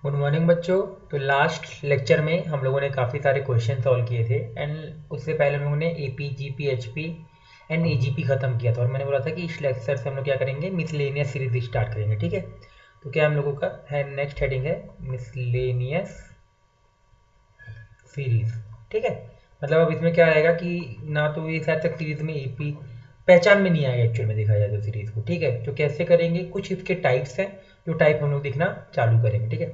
Good morning बच्चों। तो last lecture में हम लोगों ने काफ़ी सारे क्वेश्चन सॉल्व किए थे एंड उससे पहले हम लोगों ने AP GP HP and AGP खत्म किया था और मैंने बोला था कि इस लेक्चर से हम लोग क्या करेंगे, मिसलेनियस सीरीज स्टार्ट करेंगे। ठीक है, तो क्या हम लोगों का है, नेक्स्ट हेडिंग है मिसलेनियस सीरीज। ठीक है, मतलब अब इसमें क्या रहेगा कि ना तो ये शायद तक सीरीज में एपी पहचान में नहीं आएगा एक्चुअल में देखा जाए तो सीरीज को। ठीक है, तो कैसे करेंगे, कुछ इसके टाइप्स हैं जो टाइप हम लोग देखना चालू करेंगे। ठीक है,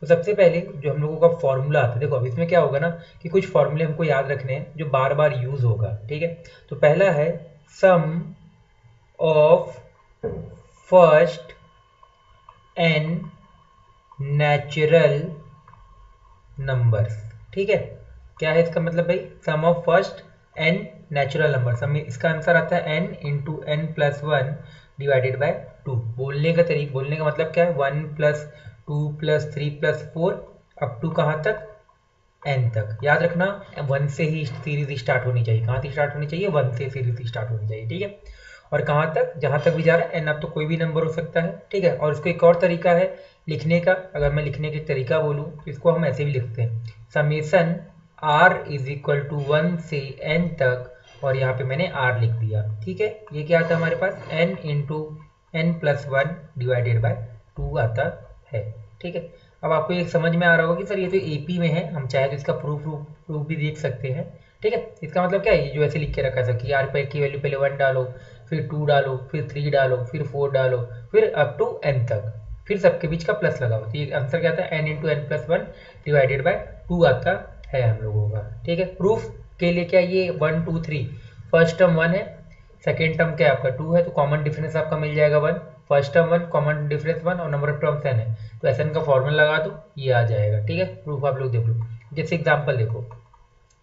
तो सबसे पहले जो हम लोगों का फॉर्मूला आता है, देखो अब इसमें क्या होगा ना कि कुछ फॉर्मूले हमको याद रखने हैं जो बार बार यूज होगा। ठीक है, तो पहला है sum of first n natural numbers. ठीक है, क्या है इसका मतलब भाई, sum of first n natural number. Sum इसका आंसर आता है n into n plus one divided by two. बोलने का तरीका, बोलने का मतलब क्या है, one plus two plus three plus four up to कहाँ तक, एन तक। याद रखना वन से ही सीरीज स्टार्ट होनी चाहिए। कहाँ से स्टार्ट होनी चाहिए, वन से सीरीज स्टार्ट होनी चाहिए। ठीक है, और कहाँ तक, जहाँ तक भी जा रहा है एन, अब तो कोई भी नंबर हो सकता है। ठीक है, और इसको एक और तरीका है लिखने का। अगर मैं लिखने का तरीका बोलूँ तो इसको हम ऐसे भी लिखते हैं, summation r is equal to one से एन तक, और यहाँ पे मैंने आर लिख दिया। ठीक है, ये क्या आता है हमारे पास, n into n plus one divided by two आता है। ठीक है, अब आपको ये समझ में आ रहा होगा कि सर ये तो एपी में है, हम चाहे तो इसका प्रूफ भी देख सकते हैं। ठीक है, इसका मतलब क्या है, ये जो ऐसे लिख के रखा है कि आर पे की वैल्यू पहले वन डालो, फिर टू डालो, फिर थ्री डालो, फिर फोर डालो, फिर अप टू एन तक, फिर सबके बीच का प्लस लगाओ। तो ये आंसर क्या आता है, n into n plus one divided by two आता है हम लोगों का। ठीक है, प्रूफ के लिए क्या, ये one two three, first term one है, सेकेंड टर्म क्या आपका टू है, तो कॉमन डिफरेंस आपका मिल जाएगा one. First term one, common difference one, और नंबर ऑफ टर्म्स एन है, तो एस एन का फॉर्मूला लगा दो, ये आ जाएगा। ठीक है, प्रूफ आप लोग देख लो। जैसे एग्जाम्पल देखो,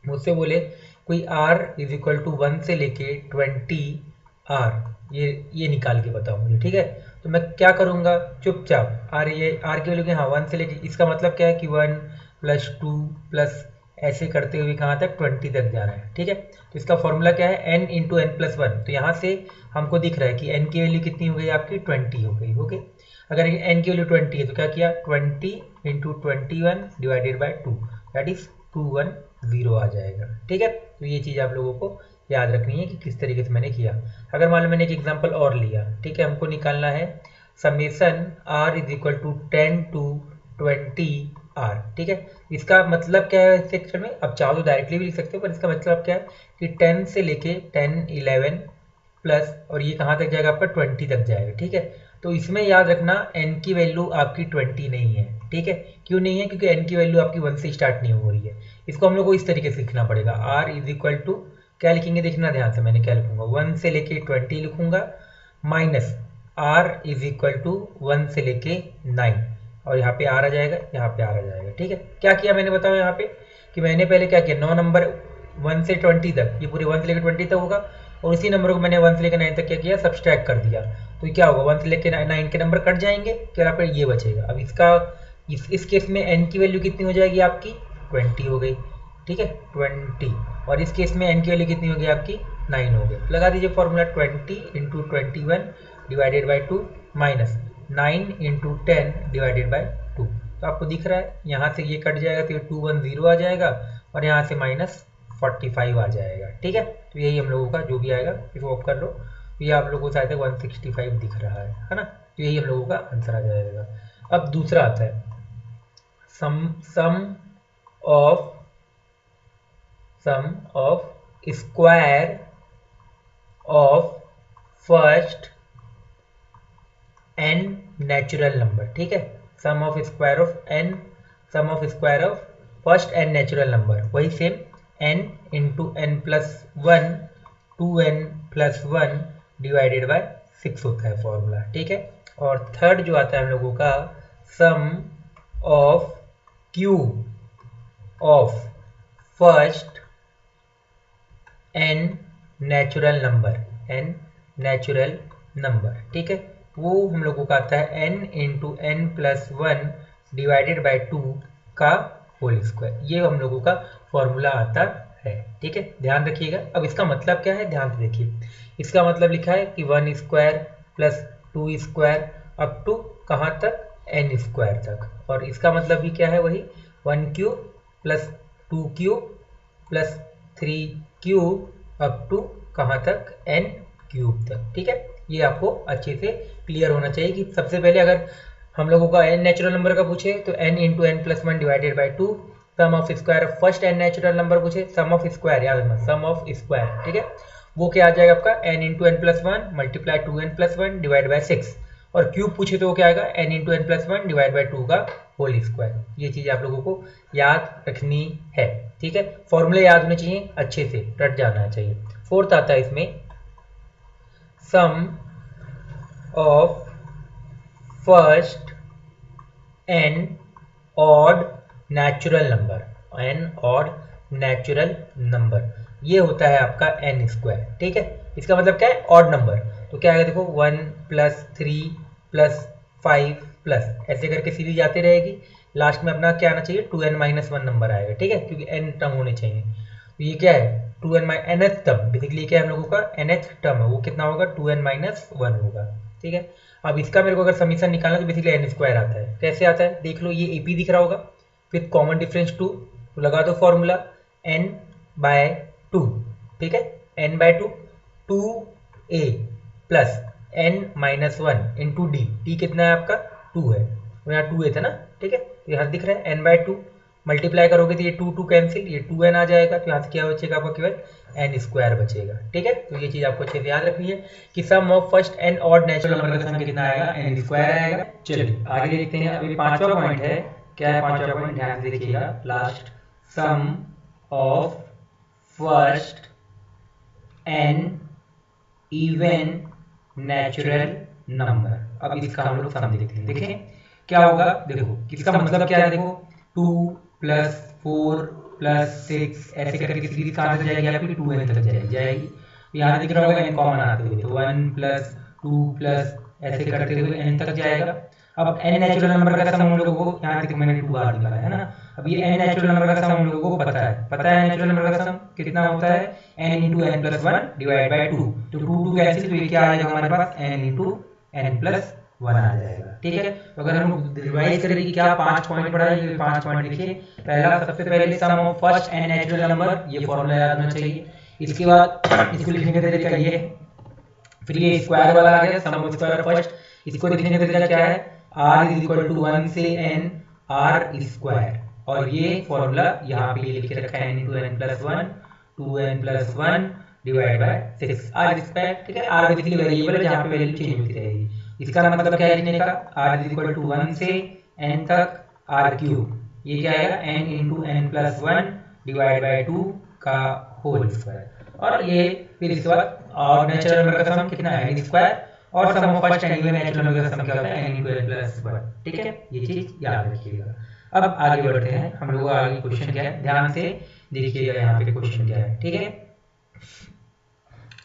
मुझसे बोले कोई r is equal to one से लेके 20r, ये निकाल के बताओ मुझे। ठीक है, तो मैं क्या करूँगा, चुपचाप r, ये r की वैल्यू के, हाँ वन से लेके, इसका मतलब क्या है कि वन प्लस टू प्लस ऐसे करते हुए कहाँ तक, 20 तक जा रहा है। ठीक है, तो इसका फॉर्मूला क्या है, n into n plus one. तो यहाँ से हमको दिख रहा है कि n की वैल्यू कितनी हो गई आपकी, 20 हो गई। ओके, अगर n की वैल्यू 20 है तो क्या किया, 20 into 21 divided by to, that is 210 आ जाएगा। ठीक है, तो ये चीज़ आप लोगों को याद रखनी है कि किस तरीके से मैंने किया। अगर मान लो मैंने एक एग्जांपल और लिया, ठीक है, हमको निकालना है summation r is equal to 10 to 20r। ठीक है, इसका मतलब क्या है इस सेक्शन में, अब चाहो तो डायरेक्टली भी लिख सकते हो, पर इसका मतलब क्या है कि 10 से लेके 10 11 प्लस, और ये कहाँ तक जाएगा आपका, 20 तक जाएगा। ठीक है, तो इसमें याद रखना n की वैल्यू आपकी 20 नहीं है। ठीक है, क्यों नहीं है, क्योंकि n की वैल्यू आपकी वन से स्टार्ट नहीं हो रही है। इसको हम लोग को इस तरीके से लिखना पड़ेगा, r इज इक्वल टू, क्या लिखेंगे देखना ध्यान से, मैंने क्या लिखूंगा, वन से लेके 20 लिखूंगा, minus r is equal to one से लेके 9, और यहाँ पे r आ जाएगा, यहाँ पे r आ जाएगा। ठीक है, क्या किया मैंने बताओ यहाँ पे, कि मैंने पहले क्या किया, 9 नंबर वन से 20 तक, ये पूरे वन से लेकर 20 तक होगा, और उसी नंबर को मैंने वन से लेकर 9 तक क्या किया, सब्सट्रैक्ट कर दिया। तो क्या होगा, वन से लेकर 9 के नंबर कट जाएंगे, तो यहाँ पर ये बचेगा। अब इसका इस केस में n की वैल्यू कितनी हो जाएगी आपकी, 20 हो गई। ठीक है, 20, और इस केस में n की वैल्यू कितनी होगी आपकी, 9 हो गई। लगा दीजिए formula, 20 into 21 divided by to, minus 9 into 10 divided by to. तो आपको दिख रहा है यहाँ से ये कट जाएगा, तो ये 210 आ जाएगा, और यहाँ से माइनस 45 आ जाएगा। ठीक है, तो यही हम लोगों का जो भी आएगा, इसको ऑफ कर लो, तो ये आप लोगों को शायद 165 दिख रहा है ना, तो यही हम लोगों का आंसर आ जाएगा। अब दूसरा आता है sum of square of first n natural number. ठीक है, sum of square of n, sum of square of first n natural number, वही same n into n plus one, 2n plus one divided by 6 होता है formula. ठीक है, और third जो आता है हम लोगों का, sum of cube of first n natural number, n natural number. ठीक है, वो हम लोगों का आता है n into n plus one divided by two का होल स्क्वायर, ये हम लोगों का फॉर्मूला आता है। ठीक है, ध्यान रखिएगा। अब इसका मतलब क्या है, ध्यान से देखिए, इसका मतलब लिखा है कि one square plus two square up to कहाँ तक, एन स्क्वायर तक। और इसका मतलब भी क्या है, वही 1 cube plus 2 cube plus 3 cube up to कहाँ तक, एन क्यूब तक। ठीक है, ये आपको अच्छे से क्लियर होना चाहिए कि सबसे पहले अगर हम लोगों का एन नेचुरल नंबर का पूछे तो n into n plus one divided by 2, sum of square of first n natural number पूछे, सम ऑफ स्क्वायर याद रखना, सम ऑफ स्क्वायर। ठीक है, वो क्या आ जाएगा आपका n into n plus one multiply 2n plus one divide by 6। और क्यूब पूछे तो वो क्या आएगा, n into n plus one divide by 2 का होल स्क्वायर। ये चीज आप लोगों को याद रखनी है। ठीक है, फॉर्मूले याद होने चाहिए, अच्छे से रट जाना चाहिए। फोर्थ आता है इसमें sum of first n odd natural number, n odd natural number, ये होता है आपका एन स्क्वायर। ठीक है, इसका मतलब क्या है, ऑड नंबर। तो क्या आएगा देखो 1 प्लस 3 प्लस 5 प्लस ऐसे करके सीरीज आती रहेगी। लास्ट में अपना क्या आना चाहिए, 2n माइनस वन नंबर आएगा। ठीक है, क्योंकि n टर्म होने चाहिए। तो ये क्या है 2n nth टर्म, बेसिकली क्या है हम लोगों का nth टर्म है, वो कितना होगा 2n माइनस वन होगा। ठीक है, अब इसका मेरे को अगर समीशन निकालना तो बेसिकली एन स्क्वायर आता है। कैसे आता है देख लो, ये एपी दिख रहा होगा, फिर कॉमन डिफरेंस 2, तो लगा दो फॉर्मूला n बाय 2। ठीक है, n by 2 2a plus n minus one into d, d कितना है आपका 2 है, तो यहाँ 2a था ना। ठीक है, तो यहाँ दिख रहा है n बाय 2, मल्टीप्लाई करोगे तो ये 2 2 कैंसिल, ये 2n आ जाएगा, तो यहाँ से क्या बचेगा आपका केवल n स्क्वायर बचेगा। ठीक है, तो ये चीज आपको अच्छे से याद रखनी है कि sum of first n odd natural number का सम कितना आएगा, n स्क्वायर आएगा। चलिए आगे देखते हैं, अभी पांचवा पॉइंट है। क्या है पांचवा पॉइंट, ध्यान से देखिएगा last, sum of first n even natural number. अब इसका हम लोग सम देखते हैं, देखें क्या होगा। देखो इसका मतलब क्या है, देखो 2 प्लस 4 प्लस 6 ऐसे करके सीरीज कहाँ तक जाएगी आपकी, 2n तक जाएगी। यहाँ दिख रहा होगा n कॉमन आते हुए, तो 1 प्लस 2 प्लस ऐसे करते हुए n तक जाएगा। अब n नेचुरल नंबर का सम हम लोगों को यहाँ तक मैंने 2 बार निकाला है ना। अब ये n नेचुरल नंबर का सम हम लोगों को पता है नेचुरल नंबर का सम कितना होता है, n into n plus one divide by 2। तो 2 2 कैंसिल, तो ये क्या आएगा हमारे पास n into n plus one आ जाएगा। ठीक है, तो अगर हम रिवाइज करें कि क्या 5 पॉइंट पढ़ा है, ये 5 पॉइंट लिखिए। पहला सबसे पहले sum of first n natural number, ये फॉर्मूला याद होना चाहिए। इसके बाद इसको लिखने का तरीका ये है, फिर ये स्क्वायर वाला आ गया, सम ऑफ स्क्वायर फर्स्ट, इसको लिखने का तरीका क्या है, r इज इक्वल टू 1 से n r स्क्वायर, और ये फॉर्मूला यहाँ पे लिख के रखा है n into n plus one 2n plus one divide by 6 r square. ठीक है, r बेसिकली वेरिएबल है जहाँ पे वैल्यू चेंज होती रहेगी। इसका मतलब क्या है लिखने का, r इज इक्वल टू 1 से n तक r क्यूब, ये क्या आएगा n into n plus one divide by 2 का होल स्क्वायर। और ये फिर इसके बाद और नेचुरल नंबर का सम कितना है n स्क्वायर, और sum of first n even natural number का सम क्या होता है n into n plus one. ठीक है, ये चीज याद रखिएगा। अब आगे बढ़ते हैं हम लोग, आगे क्वेश्चन क्या है, ध्यान से देखिएगा यहाँ पे क्वेश्चन क्या है। ठीक है,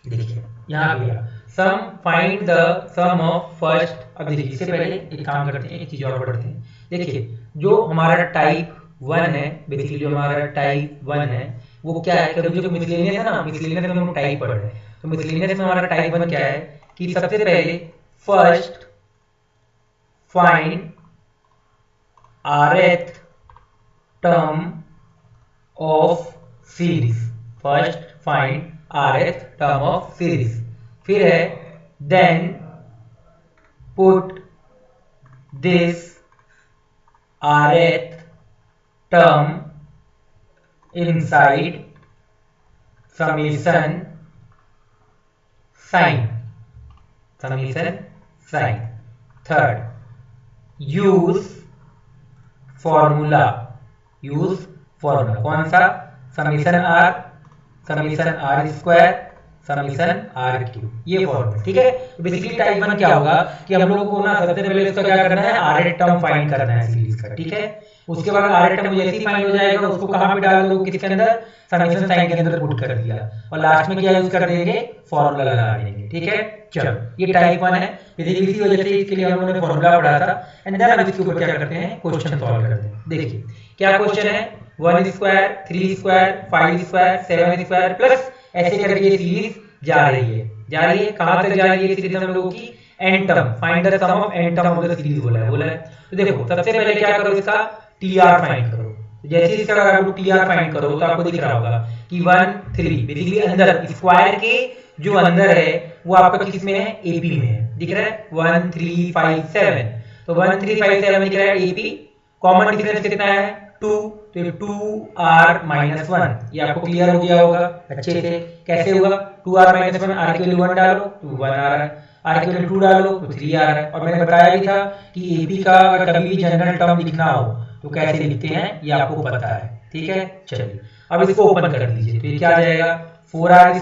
देखिए यहाँ पे sum find the sum of first. अब देखिए इससे पहले एक काम करते हैं, एक चीज और पढ़ते हैं। देखिए जो हमारा टाइप 1 है, बेसिकली जो हमारा टाइप 1 है वो क्या है, कभी जो मिसलेनियस है ना, मिसलेनियस में हम टाइप पढ़ रहे हैं, तो मिसलेनियस में हमारा टाइप 1 क्या है कि सबसे पहले first find rth term of series, first find rth term of series. फिर है then put this rth term inside summation sign, summation sign. Third use formula, use formula कौन सा, summation r square summation r cube, ये formula. ठीक है, basically type 1 क्या होगा कि हम लोगों को ना सबसे पहले इसका क्या करना है, rth टर्म फाइंड करना है सीरीज का। ठीक है, उसके बाद rth टर्म जैसे ही फाइंड हो जाएगा उसको कहां पे डाल दोगे, किसके अंदर, समीशन साइन के अंदर पुट कर दिया, और लास्ट में क्या यूज कर देंगे, फॉर्मूला लगा देंगे। ठीक है, चलो ये टाइप 1 है, बेसिकली इसी वजह से इसके लिए हम लोगों ने फॉर्मूला पढ़ा था। एंड देन अब इसके ऊपर क्या करते हैं, क्वेश्चन सॉल्व करते हैं। देखिए क्या क्वेश्चन है, 1 square 3 square 5 square 7 square plus ऐसे करके ये सीरीज जा रही है कहां तक जा रही है सीरीज हम लोगों की, n term, find the sum of n term of the series बोला है। तो देखो सबसे पहले क्या करो, इसका टीआर फाइंड करो। जैसे इसका अगर आप टीआर फाइंड करो तो आपको दिख रहा होगा कि 1 3 बेसिकली अंदर स्क्वायर के जो अंदर है वो आपका किस में है, एपी में है, दिख रहा है 1 3 5 7। तो 1 3 5 7 दिख रहा है एपी। कॉमन डिफरेंस कितना है 2, तो 2r-1, ये आपको क्लियर हो गया होगा अच्छे से। कैसे होगा 2r-1, r की वैल्यू 1 डालो तो 1 आ रहा है, r की वैल्यू 2 डालो तो 3 आ रहा है। और मैंने बताया भी था कि एपी का अगर कभी भी जनरल टर्म लिखना हो तो कैसे लिखते हैं ये आपको पता है, ठीक है। चलिए अब इसको ओपन कर दीजिए, तो ये क्या आ जाएगा 4r²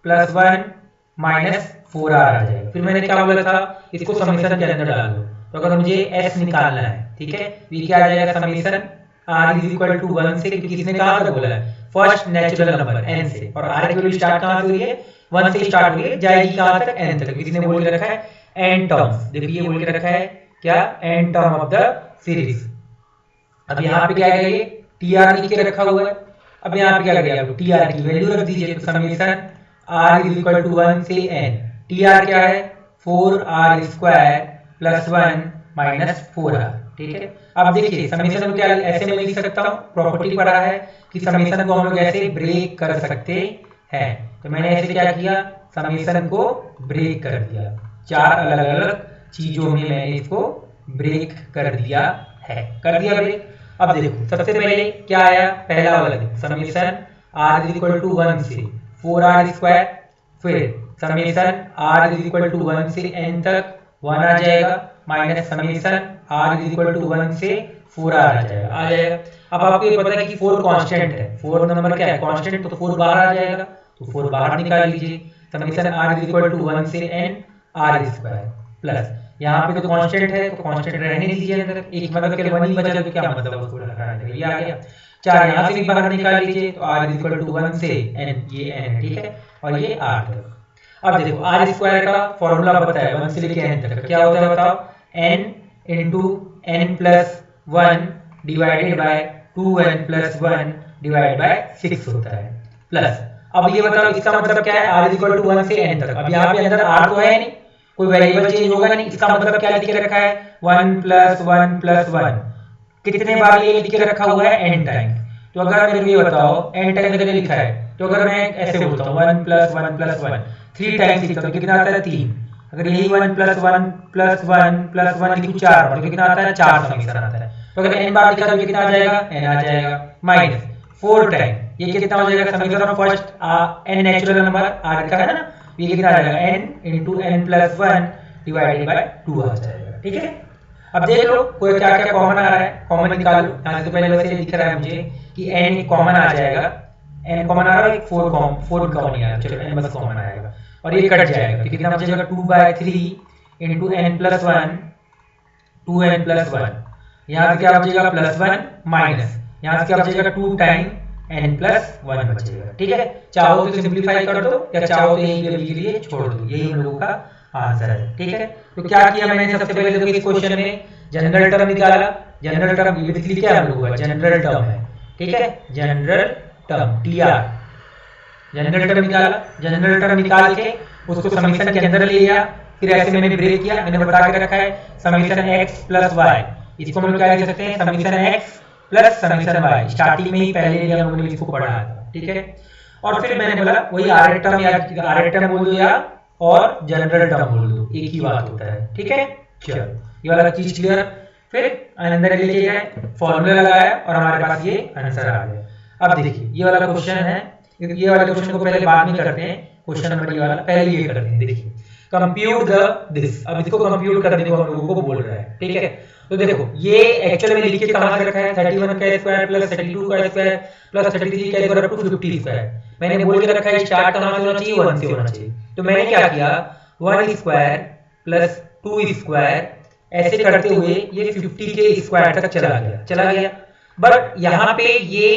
+ 1 - 4r आ जाएगा। फिर मैंने क्या बोला था, इसको समेशन के अंदर डाल दो। तो अगर मुझे s निकालना है, ठीक है, तो ये क्या आ जाएगा समेशन r = 1 से, क्योंकि किसने कहा था बोला है फर्स्ट नेचुरल नंबर n से, और r की वैल्यू स्टार्ट कहां से हुई है 1 से स्टार्ट हुई है, जाएगी कहां तक n तक। किसने बोल के रखा है n टर्म्स, देखिए ये बोल के रखा है क्या n term of the series. अब यहाँ पे क्या है ये टीआर लिख के रखा हुआ है। अब यहाँ पे क्या करेंगे आप टीआर की वैल्यू रख दीजिए, तो समेशन r = 1 से n, टीआर क्या है 4r² + 1 - 4r, ठीक है। अब देखिए समेशन को क्या ऐसे में लिख सकता हूँ, प्रॉपर्टी पढ़ा है कि समेशन को हम लोग ऐसे ब्रेक कर सकते हैं। तो मैंने ऐसे क्या किया, समेशन को ब्रेक कर दिया, 4 अलग अलग चीजों में मैंने इसको ब्रेक कर दिया है, कर दिया ब्रेक। अब देखो सबसे पहले क्या आया, पहला वाला समेशन r = 1 से 4r², फिर समेशन r = 1 से n तक 1 आ जाएगा, माइनस समेशन r = 1 से 4r आ जाएगा। अब आपको ये पता है कि 4 कांस्टेंट है, 4 नंबर क्या है कांस्टेंट, तो 4 बाहर आ जाएगा, तो 4 बाहर निकाल लीजिए। समेशन r = 1 से n r² प्लस यहाँ पे तो कांस्टेंट है तो कांस्टेंट रहने दीजिए अंदर, एक मतलब के 1 ही बचा, तो क्या मतलब उसको लगाना है, ये आ गया। 4 यहाँ से भी बाहर निकाल लीजिए, तो r = 1 से n, ये n है, ठीक है, और ये r तक। अब देखो r² का फॉर्मूला पता है 1 से लेके n तक क्या होता है बताओ, n × n + 1 divided by 2n + 1 divide by 6 होता है, प्लस। अब ये बताओ इसका मतलब क्या है, r = 1 से n तक। अब यहाँ पे अंदर r तो है नहीं, कोई वेरिएबल चेंज होगा नहीं, इसका मतलब क्या लिख के रखा है 1 + 1 + 1, कितने बार ये लिख के रखा हुआ है n टाइम। तो अगर मेरे को ये बताओ n टाइम करके लिखा है, तो अगर मैं ऐसे बोलता हूँ 1 + 1 + 1 3 टाइम्स लिखता हूँ तो कितना आता है 3। अगर यही 1 + 1 + 1 + 1 लिखूं 4 बार तो कितना आता है 4 समीकरण आता है। तो अगर n बार लिखा तो कितना आ जाएगा n आ जाएगा, माइनस 4 टाइम ये कितना हो जाएगा समीकरण of first n natural number r का है ना, ये कितना आ जाएगा n × n + 1 डिवाइडेड बाय 2 आ जाएगा, ठीक है। अब देख लो कोई क्या क्या कॉमन आ रहा है, कॉमन निकाल लो। यहाँ से पहले वैसे दिख रहा है मुझे कि n कॉमन आ जाएगा, n कॉमन आ रहा है, 4 कॉमन नहीं आ रहा, चलो n बस कॉमन आएगा और ये कट जाएगा, तो कितना बचेगा 2/3 × n + 1 2n + 1। यहाँ से क्या बचेगा +1 माइनस यहाँ से क्या बचेगा 2 टाइम n + 1 बचेगा, ठीक है। चाहो तो सिंपलीफाई कर दो या चाहो तो यही अभी के लिए छोड़ दो, यही हम लोगों का आंसर है, ठीक है। तो क्या किया मैंने सबसे पहले देखो इस क्वेश्चन में जनरल टर्म निकाला। जनरल टर्म ये बेसिकली क्या हम लोगों का जनरल टर्म है, ठीक है, general term TR, general term निकाला। जनरल टर्म निकाल के उसको समेशन के अंदर ले लिया, फिर ऐसे मैंने ब्रेक किया, मैंने बता के रखा है समेशन x + y, इसको हम लोग क्या लिख सकते हैं summation x + summation y। Starting में ही पहले हम लोगों ने इसको पढ़ा था, ठीक है। और फिर मैंने बोला वही आर टर्म या आर टर्म बोल दो या और जनरल टर्म बोल दो, एक ही बात होता है, ठीक है। चलो ये वाला चीज क्लियर। फिर अंदर लेके गए, फॉर्मूला लगाया और हमारे पास ये आंसर आ गया। अब देखिए ये वाला क्वेश्चन है, ये वाले क्वेश्चन को पहले बाद में करते हैं, क्वेश्चन नंबर ये वाला पहले ये करते हैं। देखिए कंप्यूट द दिस, अब इसको कंप्यूट करने को हम लोगों को बोल रहा है, ठीक है। तो देखो ये एक्चुअल में लिख के कहां से रखा है 31 का स्क्वायर + 32 का स्क्वायर + 33 का स्क्वायर = 50 स्क्वायर। मैंने बोल के रखा है स्टार्ट कहां से होना चाहिए 1 से होना चाहिए। तो मैंने क्या किया 1 स्क्वायर + 2 स्क्वायर ऐसे करते हुए ये 50 के स्क्वायर तक चला गया। बट यहाँ पे ये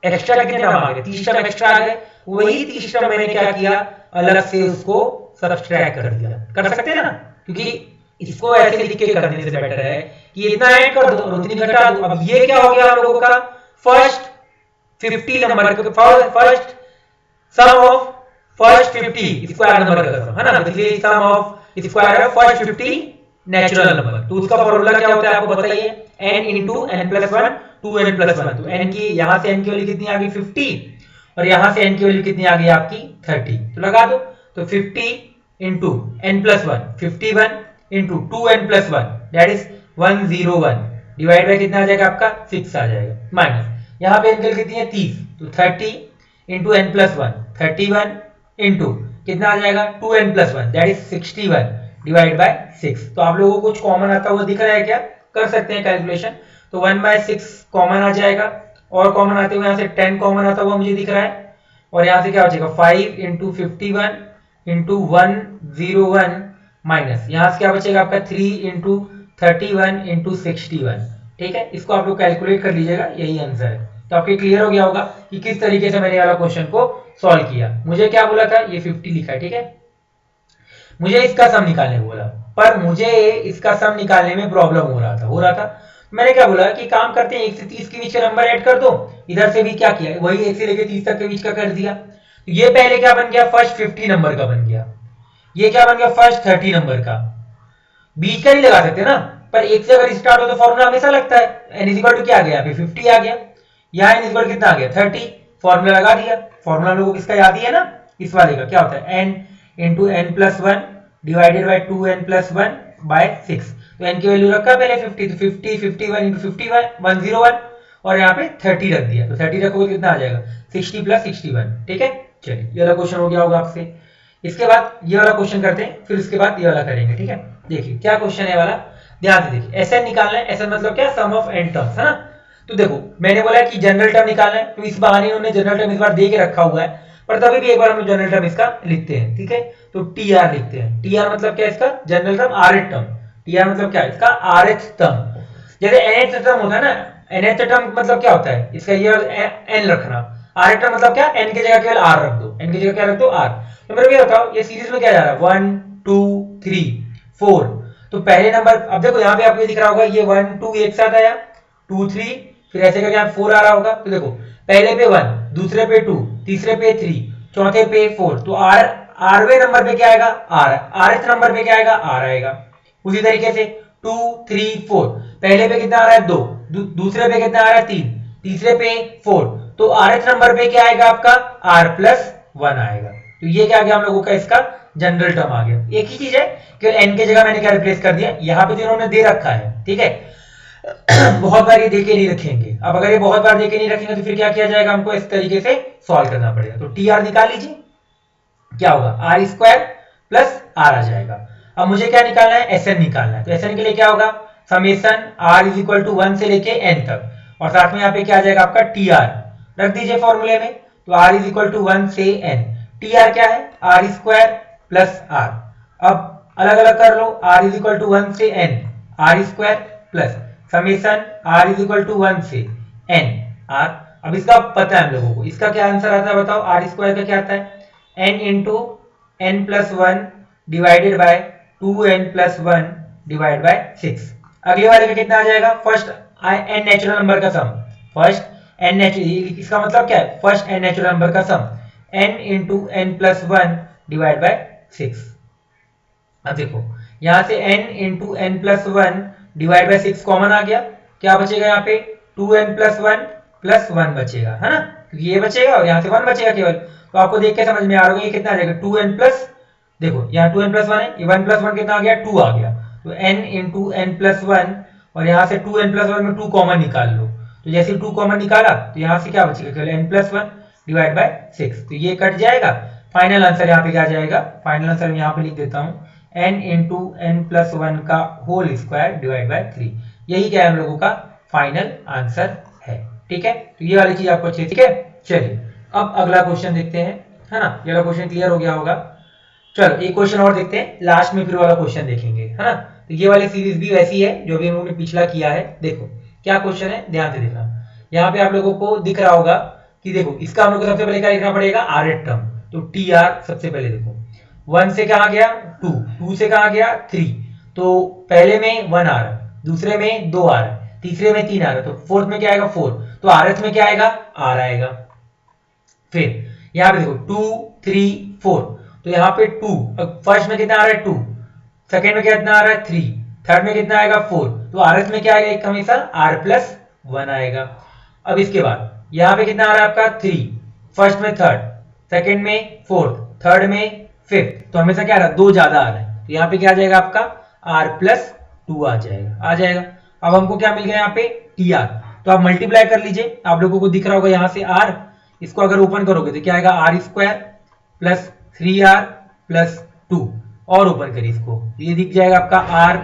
एक्स्ट्रा कितने टर्म आ गए 30 टर्म एक्स्ट्रा आ गए, वही 30 टर्म मैंने क्या किया अलग से उसको सब्सट्रैक्ट कर दिया। कर सकते हैं ना, क्योंकि इसको ऐसे लिख के करने से बेटर है कि इतना ऐड कर दो और उतनी घटा दो। अब ये क्या हो गया हम लोगों का first 50 number first sum of first 50 square number का सम है ना, इसलिए sum of square of first 50 natural number. तो उसका फॉर्मूला क्या होता है आपको बताइए, n into n plus one, 2n plus one. तो n की यहां से n की वैल्यू कितनी आ गई 50 और यहां से n की वैल्यू कितनी आ गई आपकी 30। तो लगा दो, तो 50 into n plus one, 51 into 2n plus one that is 101 divide by कितना आ जाएगा आपका 6 आ जाएगा, माइनस यहाँ पे n की वैल्यू कितनी है 30, तो 30 into n plus one, 31 into कितना आ जाएगा 2n plus one that is 61 divide by 6। तो आप लोगों को कुछ कॉमन आता हुआ दिख रहा है क्या, कर सकते हैं कैलकुलेशन। तो 1/6 कॉमन आ जाएगा और कॉमन आते हुए यहाँ से 10 कॉमन आता हुआ मुझे दिख रहा है और यहाँ से क्या बचेगा 5 इंटू 51 इंटू 101 माइनस यहाँ से क्या बचेगा आपका 3 इंटू 31 इंटू 61। ठीक है, इसको आप लोग कैलकुलेट कर लीजिएगा, यही आंसर है। तो आपके क्लियर हो गया होगा कि किस तरीके से मैंने वाला क्वेश्चन को सॉल्व किया। मुझे क्या बोला था, ये 50 लिखा है, ठीक है, मुझे इसका सम निकालने को बोला, पर मुझे इसका सम निकालने में प्रॉब्लम हो रहा था। मैंने क्या बोला कि काम करते हैं 1 से 30 के बीच के नंबर ऐड कर दो, इधर से भी क्या किया वही 1 से लेकर 30 तक के बीच का कर दिया। तो ये पहले क्या बन गया, फर्स्ट 50 नंबर का बन गया, ये क्या बन गया फर्स्ट 30 नंबर का। बीच का नहीं लगा सकते ना, पर 1 से अगर स्टार्ट हो तो फॉर्मूला हमेशा लगता है, n इक्वल टू क्या आ गया यहाँ पे 50 आ गया, यहाँ n इक्वल कितना आ गया 30, फॉर्मूला लगा दिया। फॉर्मूला लोगों को किसका याद ही है ना, इस वाले का क्या होता है n into n plus one divided by 2n plus one by 6। तो n की वैल्यू रखा पहले 50, तो 50 51 इंटू 51 101 और यहाँ पे 30 रख दिया, तो 30 रखोगे कितना आ जाएगा 60 प्लस 61। ठीक है, चलिए ये वाला क्वेश्चन हो गया होगा आपसे। इसके बाद ये वाला क्वेश्चन करते हैं, फिर उसके बाद ये वाला करेंगे। ठीक है, देखिए क्या क्वेश्चन है वाला, ध्यान से देखिए। एसएन निकालना है, एसएन मतलब क्या, सम ऑफ एन टर्म्स, है ना। तो देखो मैंने बोला कि जनरल टर्म निकालना है, तो इस बहाने उन्होंने जनरल टर्म इस बार दे के रखा हुआ है, पर तभी भी एक बार हम जनरल टर्म इसका लिखते हैं। ठीक है, तो टी आर लिखते हैं। टी आर मतलब क्या इसका, general term RH term. T R मतलब क्या इसका, आरएच टर्म। जैसे एनएच टर्म होता है ना, एनएच टर्म मतलब क्या होता है इसका, ये एन रखना। आरएच टर्म मतलब क्या, एन की जगह केवल आर रख दो, एन की जगह क्या रख दो आर। तो मेरे को ये बताओ ये सीरीज में क्या जा रहा है 1 2 3 4। तो पहले नंबर, अब देखो यहाँ पे आपको दिख रहा होगा ये 1 2 एक साथ आया, 2 3 फिर ऐसे करके यहाँ 4 आ रहा होगा। तो देखो पहले पे 1, दूसरे पे 2, तीसरे पे 3, चौथे पे 4, तो आरवे नंबर पे क्या आएगा आर, आरएच नंबर पे क्या आएगा आर आएगा। उसी तरीके से 2 3 4 पहले पे कितना आ रहा है 2, दूसरे पे कितना आ रहा है 3, तीसरे पे 4, तो आरएच नंबर पे क्या आएगा आपका आर प्लस 1 आएगा। तो ये क्या आ गया हम लोगों का इसका जनरल टर्म आ गया। एक ही चीज है कि एन के जगह मैंने क्या रिप्लेस कर दिया, यहाँ पे जो इन्होंने दे रखा है, ठीक है बहुत बार ये देके नहीं रखेंगे। अब अगर ये बहुत बार देके नहीं रखेंगे तो फिर क्या किया जाएगा, हमको इस तरीके से सॉल्व करना पड़ेगा। तो टी आर निकाल लीजिए, क्या होगा आर स्क्वायर प्लस आर आ जाएगा। अब मुझे क्या निकालना है, एस एन निकालना है। तो एस एन के लिए क्या होगा, summation r is equal to 1 से लेके एन तक, और साथ में यहाँ पे क्या आ जाएगा आपका टी आर रख दीजिए फॉर्मूले में। तो आर इज इक्वल टू 1 से एन, टी आर क्या है आर स्क्वायर प्लस आर। अब अलग अलग कर लो, आर इज इक्वल टू 1 से एन r square plus summation r is equal to 1 से एन आर। अब इसका पता है हम लोगों को, इसका क्या आंसर आता है बताओ, आर स्क्वायर का क्या आता है n into n plus one divided by 2n plus 1 divide by 6। अगले वाले का कितना आ जाएगा, फर्स्ट एन नेचुरल नंबर का सम, फर्स्ट एन नेचुरल, इसका मतलब क्या है फर्स्ट एन नेचुरल नंबर का sum n into n plus 1 divide by 6। अब देखो यहां से n into n plus 1 divide by 6 common आ गया, क्या बचेगा यहाँ पे 2n प्लस 1 प्लस 1 बचेगा, है ना, क्योंकि ये बचेगा और यहाँ से 1 बचेगा केवल। तो आपको देख के समझ में आ रहा होगा ये कितना आ जाएगा 2n प्लस, देखो यहाँ 2n प्लस 1 है, ये 1 प्लस 1 कितना आ गया 2 आ गया। तो n इंटू एन प्लस 1 और यहाँ से 2n प्लस 1 में 2 कॉमन निकाल लो। तो जैसे 2 कॉमन निकाला तो यहाँ से क्या बचेगा केवल n प्लस 1 डिवाइड बाय 6। तो ये कट जाएगा, फाइनल आंसर यहाँ पे क्या जाएगा, फाइनल आंसर यहाँ पे लिख देता हूँ n इंटू एन प्लस 1 का होल स्क्वायर डिवाइड बाय 3। यही क्या है हम लोगों का फाइनल आंसर है। ठीक है, तो ये वाली चीज आपको अच्छी, ठीक है। चलिए अब अगला क्वेश्चन देखते हैं, है ना, ये वाला क्वेश्चन क्लियर हो गया होगा। चलो एक क्वेश्चन और देखते हैं, लास्ट में फिर वाला क्वेश्चन देखेंगे, है ना। तो ये वाली सीरीज भी वैसी है जो भी हम लोगों ने पिछला किया है। देखो क्या क्वेश्चन है, ध्यान से देखना। यहाँ पे आप लोगों को दिख रहा होगा कि देखो इसका हम लोग को सबसे पहले क्या लिखना पड़ेगा आरएच टर्म। तो टी आर सबसे पहले देखो 1 से कहा गया 2, 2 से कहा गया 3, तो पहले में 1 आ रहा, दूसरे में 2 आ रहा, तीसरे में 3 आ रहा, तो फोर्थ में क्या आएगा 4, तो आरएच में क्या आएगा आर आएगा। फिर यहाँ पे देखो 2 3 4, तो यहाँ पे 2, फर्स्ट में कितना आ रहा है 2, सेकेंड में कितना आ रहा है 3, थर्ड में कितना आएगा 4, तो RS में क्या आएगा एक हमेशा R+1 आएगा। अब इसके बाद यहाँ पे कितना आ रहा है आपका 3, फर्स्ट में थर्ड, सेकेंड में फोर्थ, थर्ड में फिफ्थ, तो हमेशा क्या आ रहा है 2 ज्यादा आ रहा है, तो यहाँ पे क्या आ जाएगा आपका R+2 आ जाएगा। अब हमको क्या मिल गया यहाँ पे TR, तो आप मल्टीप्लाई कर लीजिए, आप लोगों को दिख रहा होगा यहाँ से R, इसको अगर ओपन करोगे तो क्या आएगा R² प्लस 3R+2, और ओपन करिए इसको, ये दिख जाएगा आपका R³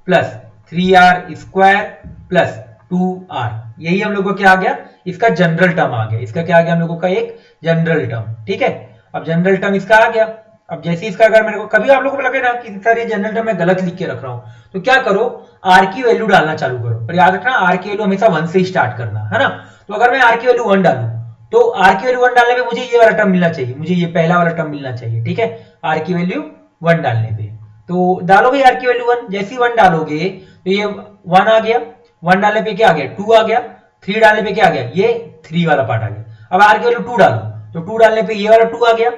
plus 3R² plus 2R, यही हम लोगों को क्या आ गया, इसका जनरल टर्म आ गया, इसका क्या आ गया हम लोगों का एक जनरल टर्म, ठीक है। अब जनरल टर्म इसका आ गया। अब जैसे इसका अगर मेरे को कभी आप लोगों को लगे ना कि सर ये जनरल टर्म मैं गलत लिख के रख रहा हूं, तो क्या करो R की वैल्यू डालना चालू करो, पर याद रखना R की वैल्यू हमेशा 1 से ही स्टार्ट करना है ना। तो अगर मैं R की वैल्यू 1 डालूं तो R की वैल्यू 1 डालने पे मुझे ये वाला टर्म मिलना चाहिए, मुझे ये पहला वाला टर्म मिलना चाहिए, ठीक है, R की वैल्यू 1 डालने पे। तो डालोगे R की वैल्यू 1, जैसे ही 1 डालोगे तो ये 1 आ गया, 1 डालने पे क्या आ गया 2 आ गया, 3 डालने पे क्या आ गया ये 3 वाला पार्ट आ गया। अब R की वैल्यू 2 डालो, तो 2 डालने पे ये वाला 2 आ गया,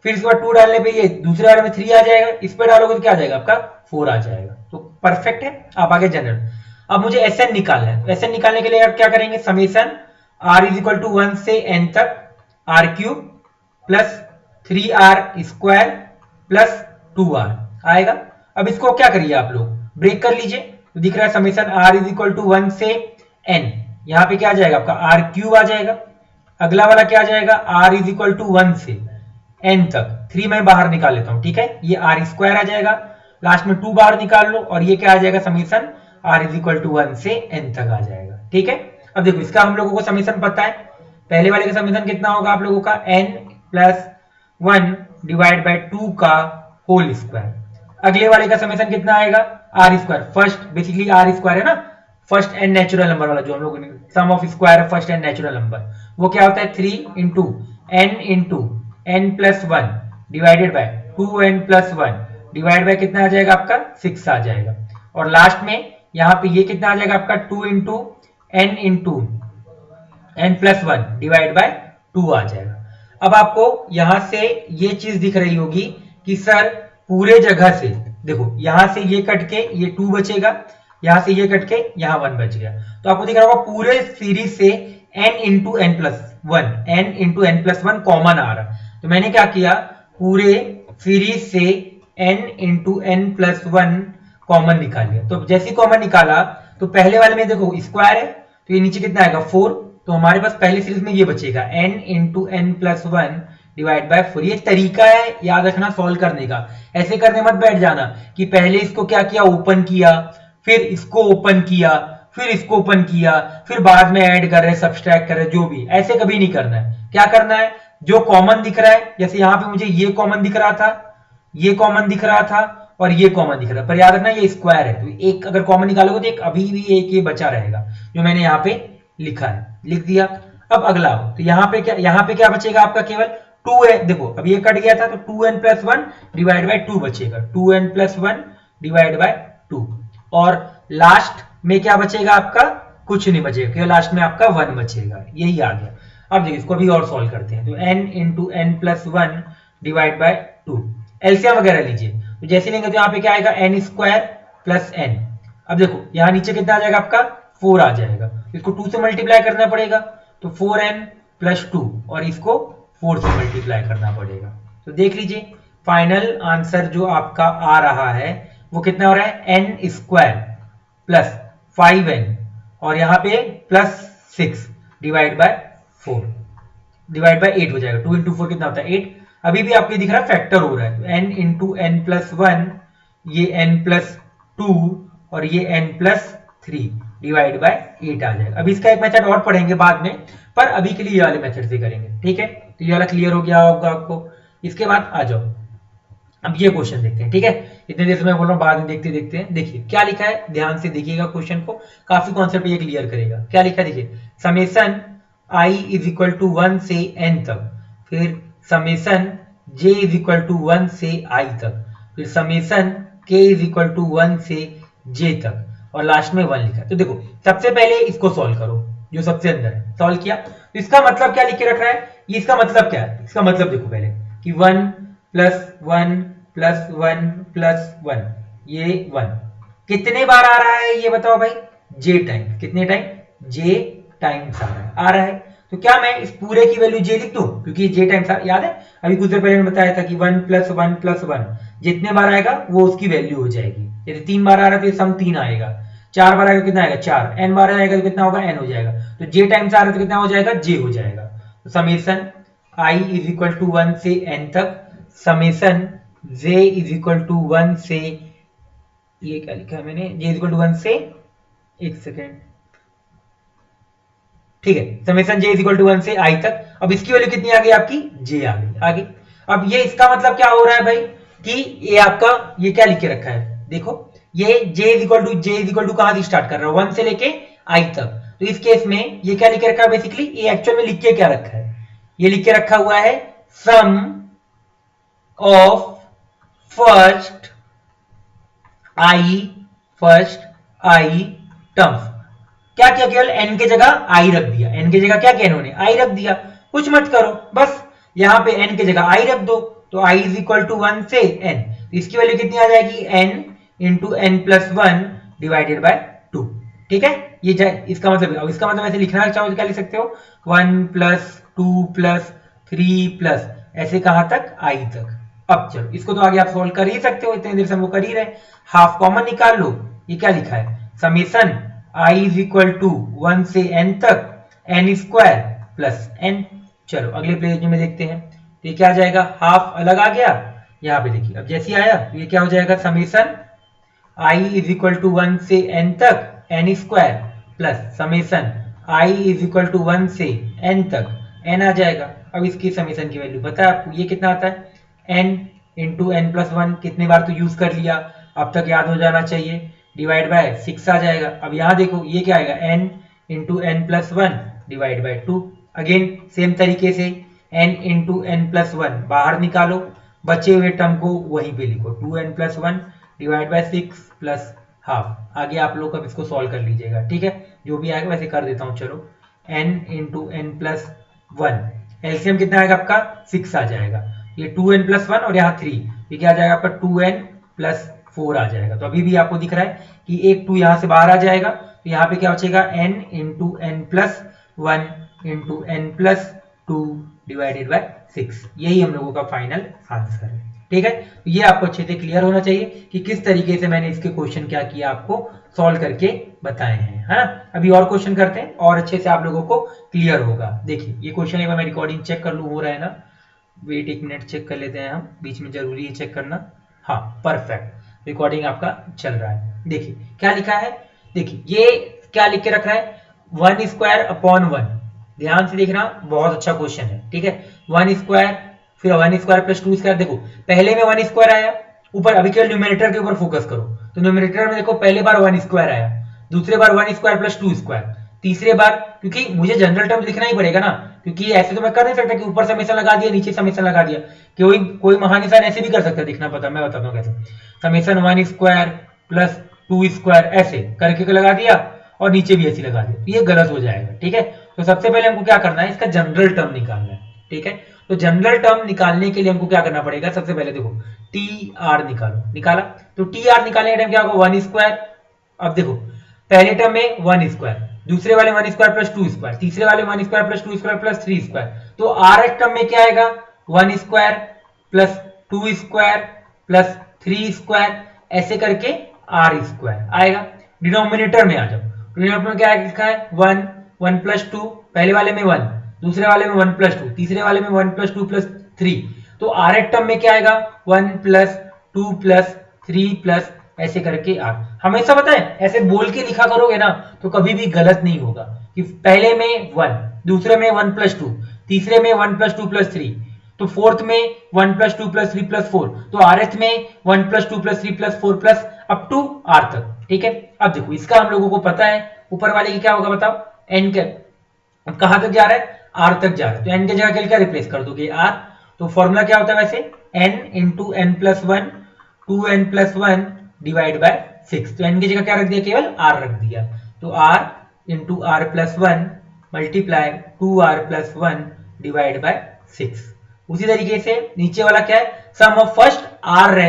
फिर इसके बाद 2 डालने पे ये दूसरे वाले में 3 आ जाएगा, इस पे डालोगे तो क्या आ जाएगा आपका 4 आ जाएगा। तो परफेक्ट है, आप आगे जनरल। अब मुझे SN निकालना है, SN निकालने के लिए आप क्या करेंगे, समेशन R = 1 से n तक R³ plus 3R² plus 2R आएगा। अब इसको क्या करिए आप लोग ब्रेक कर लीजिए, तो दिख रहा है समेशन R = 1 से n, यहाँ पे क्या आ जाएगा आपका R³ आ जाएगा, अगला वाला क्या आ जाएगा R = 1 से n तक, 3 मैं बाहर निकाल लेता हूं, ठीक है, ये R² आ जाएगा, लास्ट में 2 बाहर निकाल लो और ये क्या आ जाएगा समेशन R = 1 से n तक आ जाएगा, ठीक है। अब देखो इसका हम लोगों को समेशन पता है, पहले वाले का समेशन कितना होगा आप लोगों का n+1 डिवाइड बाय 2 का होल स्क्वायर, अगले वाले का समेशन कितना आएगा R², फर्स्ट बेसिकली R² है ना, फर्स्ट एंड नेचुरल नंबर वाला जो हम लोग सम ऑफ स्क्वायर है फर्स्ट एंड नेचुरल नंबर, वो क्या होता है 3 × n+1 divided by 2n+1 divide by कितना आ जाएगा आपका 6 आ जाएगा, और लास्ट में यहाँ पे ये कितना आ जाएगा आपका 2 × n+1 डिवाइड बाय 2 आ जाएगा। अब आपको यहां से ये चीज दिख रही होगी कि सर पूरे जगह से देखो, यहां से ये कट के ये 2 बचेगा, यहां से ये कट के यहां 1 बच गया, तो आपको दिख रहा होगा पूरे सीरीज से n × n+1 कॉमन आ रहा, तो मैंने क्या किया पूरे सीरीज से n × n+1 कॉमन निकाल लिया। तो जैसे ही कॉमन निकाला तो पहले वाले में देखो स्क्वायर है, तो ये नीचे कितना आएगा 4, तो हमारे पास पहले सीरीज में ये बचेगा n × n+1 डिवाइड बाय 4। ये तरीका है याद रखना सॉल्व करने का, ऐसे करने मत बैठ जाना कि पहले इसको क्या किया ओपन किया, फिर इसको ओपन किया, फिर इसको ओपन किया, फिर बाद में ऐड कर रहे सब्सट्रैक्ट कर रहे, जो भी ऐसे कभी नहीं करना है। क्या करना है जो कॉमन दिख रहा है, जैसे यहाँ पे मुझे ये कॉमन दिख रहा था, ये कॉमन दिख रहा था और ये कॉमन दिख रहा है, पर याद रखना ये स्क्वायर है, तो एक अगर कॉमन निकालोगे तो एक अभी भी एक ये बचा रहेगा जो मैंने यहाँ पे लिखा है, लिख दिया। अब अगला हो तो यहाँ पे क्या बचेगा आपका केवल 2 है, देखो अब ये कट गया था तो 2n+1 डिवाइड बाय 2 बचेगा, 2n+1 डिवाइड बाय 2, और लास्ट में क्या बचेगा आपका कुछ नहीं बचेगा, केवल लास्ट में आपका 1 बचेगा, यही आ गया। अब देखिए इसको भी और सॉल्व करते हैं, तो n × n+1 divide by 2, LCM वगैरह लीजिए, तो जैसे लेंगे तो यहाँ पे क्या आएगा n² प्लस n। अब देखो यहाँ नीचे कितना आ जाएगा आपका 4 आ जाएगा, इसको 2 से मल्टीप्लाई करना पड़ेगा, तो 4n + 2 और इसको 4 से मल्टीप्लाई करना पड़ेगा। तो देख लीजिए फाइनल आंसर जो आपका आ रहा है वो कितना हो रहा है n² प्लस 5n और यहाँ पे +6 डिवाइड बाय 4 डिवाइड बाय 8 हो जाएगा। 2 × 4 कितना होता है 8। अभी भी आपको दिख रहा है फैक्टर हो रहा है, तो n × n+1 ये n+2 और ये n+3 डिवाइड बाय 8 आ जाएगा। अभी इसका एक मेथड और पढ़ेंगे बाद में, पर अभी के लिए ये वाले मेथड से करेंगे, ठीक है। तो ये वाला क्लियर हो गया होगा आपको। इसके बाद आ जाओ अब ये क्वेश्चन देखते हैं, ठीक है। इतने देर से मैं बोल रहा हूँ बाद में देखते देखते हैं। देखिए क्या लिखा है, ध्यान से देखिएगा क्वेश्चन को, काफी कॉन्सेप्ट ये क्लियर करेगा। क्या लिखा है देखिए, समेशन i = 1 से n तक, फिर समेशन j = 1 से i तक, फिर समेशन k = 1 से j तक, और लास्ट में 1 लिखा है। तो देखो सबसे पहले इसको सॉल्व करो जो सबसे अंदर है, सॉल्व किया तो इसका मतलब क्या लिख के रख रहा है, ये इसका मतलब क्या है, इसका मतलब देखो पहले कि 1 + 1 प्लस वन, ये 1 कितने बार आ रहा है ये बताओ भाई, जे टाइम, कितने टाइम, जे टाइम्स आ रहा है। तो क्या मैं इस पूरे की वैल्यू जे लिख दूं, क्योंकि जे टाइम्स याद है अभी कुछ देर पहले मैंने बताया था कि 1 प्लस 1 प्लस 1 जितने बार आएगा वो उसकी वैल्यू हो जाएगी। यदि 3 बार आ रहा है तो ये सम 3 आएगा, 4 बार आएगा कितना आएगा 4, n बार आएगा तो कितना होगा n हो जाएगा। तो जे टाइम्स आ रहा है तो कितना हो जाएगा j हो जाएगा। तो summation i is equal to 1 से n तक, summation j is equal to 1 से, ये क्या लिखा है मैंने, j इज इक्वल टू 1 से, एक सेकेंड, ठीक है, summation j is equal to 1 से i तक। अब इसकी वैल्यू कितनी आ गई आपकी, j आ गई आगे। अब ये इसका मतलब क्या हो रहा है भाई कि ये आपका, ये क्या लिख के रखा है देखो, ये j इज इक्वल टू कहां से स्टार्ट कर रहा है, 1 से लेके i तक। तो इस केस में ये क्या लिख के रखा है बेसिकली, ये एक्चुअल में लिख के क्या रखा है, ये लिख के रखा हुआ है sum of first I terms. क्या किया, केवल n के जगह i रख दिया, n के जगह क्या किया इन्होंने, i रख दिया, कुछ मत करो, बस यहां पे n के जगह i रख दो। तो i इज इक्वल टू 1 से n, तो इसकी वैल्यू कितनी आ जाएगी, n into n plus 1 divided by 2, ठीक है। ये इसका मतलब, अब इसका मतलब ऐसे लिखना चाहो तो क्या लिख सकते हो, 1 प्लस 2 प्लस 3 प्लस ऐसे कहां तक, i तक। अब चलो इसको तो आगे आप सोल्व कर ही सकते हो, इतने देर से हम वो कर ही रहे, हाफ कॉमन निकाल लो। ये क्या लिखा है, summation i is equal to 1 से n तक n स्क्वायर प्लस n। चलो अगले पेज में देखते हैं, तो ये क्या आ जाएगा, हाफ अलग आ गया, यहाँ पे देखिए अब जैसे आया तो ये क्या हो जाएगा, summation i is equal to 1 से n तक n square plus summation i is equal to 1 से n तक n आ जाएगा। अब इसकी समेशन की वैल्यू पता है आपको, ये कितना आता है, n इंटू n प्लस 1, कितने बार तो यूज कर लिया, अब तक याद हो जाना चाहिए, डिवाइड बाय 6 आ जाएगा। अब यहाँ देखो ये क्या आएगा, n into n plus 1 divide by 2। Again same तरीके से n इंटू n प्लस 1 बाहर निकालो, बचे हुए टर्म को वहीं पे लिखो, 2n plus 1 divide by 6 plus half. आगे आप लोग अब इसको सॉल्व कर लीजिएगा, ठीक है, जो भी आएगा वैसे कर देता हूँ। चलो n into n plus 1, LCM कितना आएगा आपका, 6 आ जाएगा, ये 2n प्लस 1 और यहाँ 3, ये क्या आ जाएगा आपका 2n प्लस 4 आ जाएगा। तो अभी भी आपको दिख रहा है कि एक 2 यहाँ से बाहर आ जाएगा, तो यहाँ पे क्या बचेगा, n into n plus 1 into n plus 2 divided by 6। यही हम लोगों का फाइनल आंसर है, ठीक है। तो ये आपको अच्छे से क्लियर होना चाहिए कि किस तरीके से मैंने इसके क्वेश्चन क्या किया, आपको सॉल्व करके बताए हैं, है ना। अभी और क्वेश्चन करते हैं और अच्छे से आप लोगों को क्लियर होगा। देखिए ये क्वेश्चन एक बार मैं रिकॉर्डिंग चेक कर लूँ, हो रहा है ना, वेट एक मिनट चेक कर लेते हैं हम, बीच में जरूरी है चेक करना, हाँ परफेक्ट, रिकॉर्डिंग आपका चल रहा है। देखिए क्या लिखा है, देखिए ये क्या लिख के रख रहा है, 1 स्क्वायर अपॉन 1, ध्यान से देखना, बहुत अच्छा क्वेश्चन है, ठीक है। 1 स्क्वायर, फिर 1 स्क्वायर प्लस 2 स्क्वायर, देखो पहले में 1 स्क्वायर आया ऊपर, अभी केवल न्यूमरेटर के ऊपर फोकस करो, तो न्यूमरेटर में देखो पहले बार 1 स्क्वायर आया, दूसरे बार 1 स्क्वायर प्लस 2 स्क्वायर, तीसरे बार, क्योंकि मुझे जनरल टर्म लिखना ही पड़ेगा ना, क्योंकि ऐसे तो मैं कर नहीं सकता कि ऊपर समेशन लगा दिया नीचे समेशन लगा दिया, कोई महान इंसान ऐसे भी कर सकता है, दिखना पता, मैं बताता हूँ कैसे, समेशन 1 स्क्वायर प्लस 2 स्क्वायर ऐसे करके लगा दिया और नीचे भी ऐसे लगा दिया, ये गलत हो जाएगा, ठीक है। तो सबसे पहले हमको क्या करना है, इसका जनरल टर्म निकालना है, ठीक है। तो जनरल टर्म निकालने के लिए हमको क्या करना पड़ेगा, सबसे पहले देखो टी आर निकालो, निकाला, तो टी आर निकालने के टाइम क्या होगा, 1 स्क्वायर, अब देखो पहले टर्म में 1 स्क्वायर, दूसरे वाले 1 स्क्वायर प्लस 2 स्क्वायर, तीसरे वाले 1 square plus 2 square plus 3 square, तो आर टर्म में क्या आएगा, 1 square plus 2 square plus 3 square ऐसे करके आर स्क्वायर आएगा। डिनोमिनेटर में आ जाओ, डिनोमिनेटर में क्या लिखा है, 1 1 प्लस 2, पहले वाले में 1, दूसरे वाले में 1 प्लस 2, तीसरे वाले में 1 प्लस 2 प्लस 3, तो आर टर्म में क्या आएगा, 1 प्लस 2 प्लस 3 प्लस ऐसे करके आर। हमेशा पता है ऐसे बोल के लिखा करोगे ना तो कभी भी गलत नहीं होगा, कि पहले में 1, दूसरे में 1 प्लस 2, तीसरे में 1 प्लस 2 प्लस 3, तो फोर्थ में 1 प्लस 2 प्लस 3 प्लस 4, तो आरएथ में 1 plus 2 plus 3 plus 4 plus up to r तक, ठीक है। अब देखो इसका हम लोगों को पता है, ऊपर वाले की क्या होगा बताओ, एन के कहां तक जा रहा है, आर तक जा रहा है, तो एन के जगह क्या रिप्लेस कर दोगे, आर। तो फॉर्मूला क्या होता है वैसे, n into n plus 1 2n plus 1 divide by 6, तो n की जगह क्या रख दिया, केवल r रख दिया, तो r into r plus 1 multiply 2r plus 1 divide by 6, उसी तरीके से नीचे वाला क्या है, sum of first r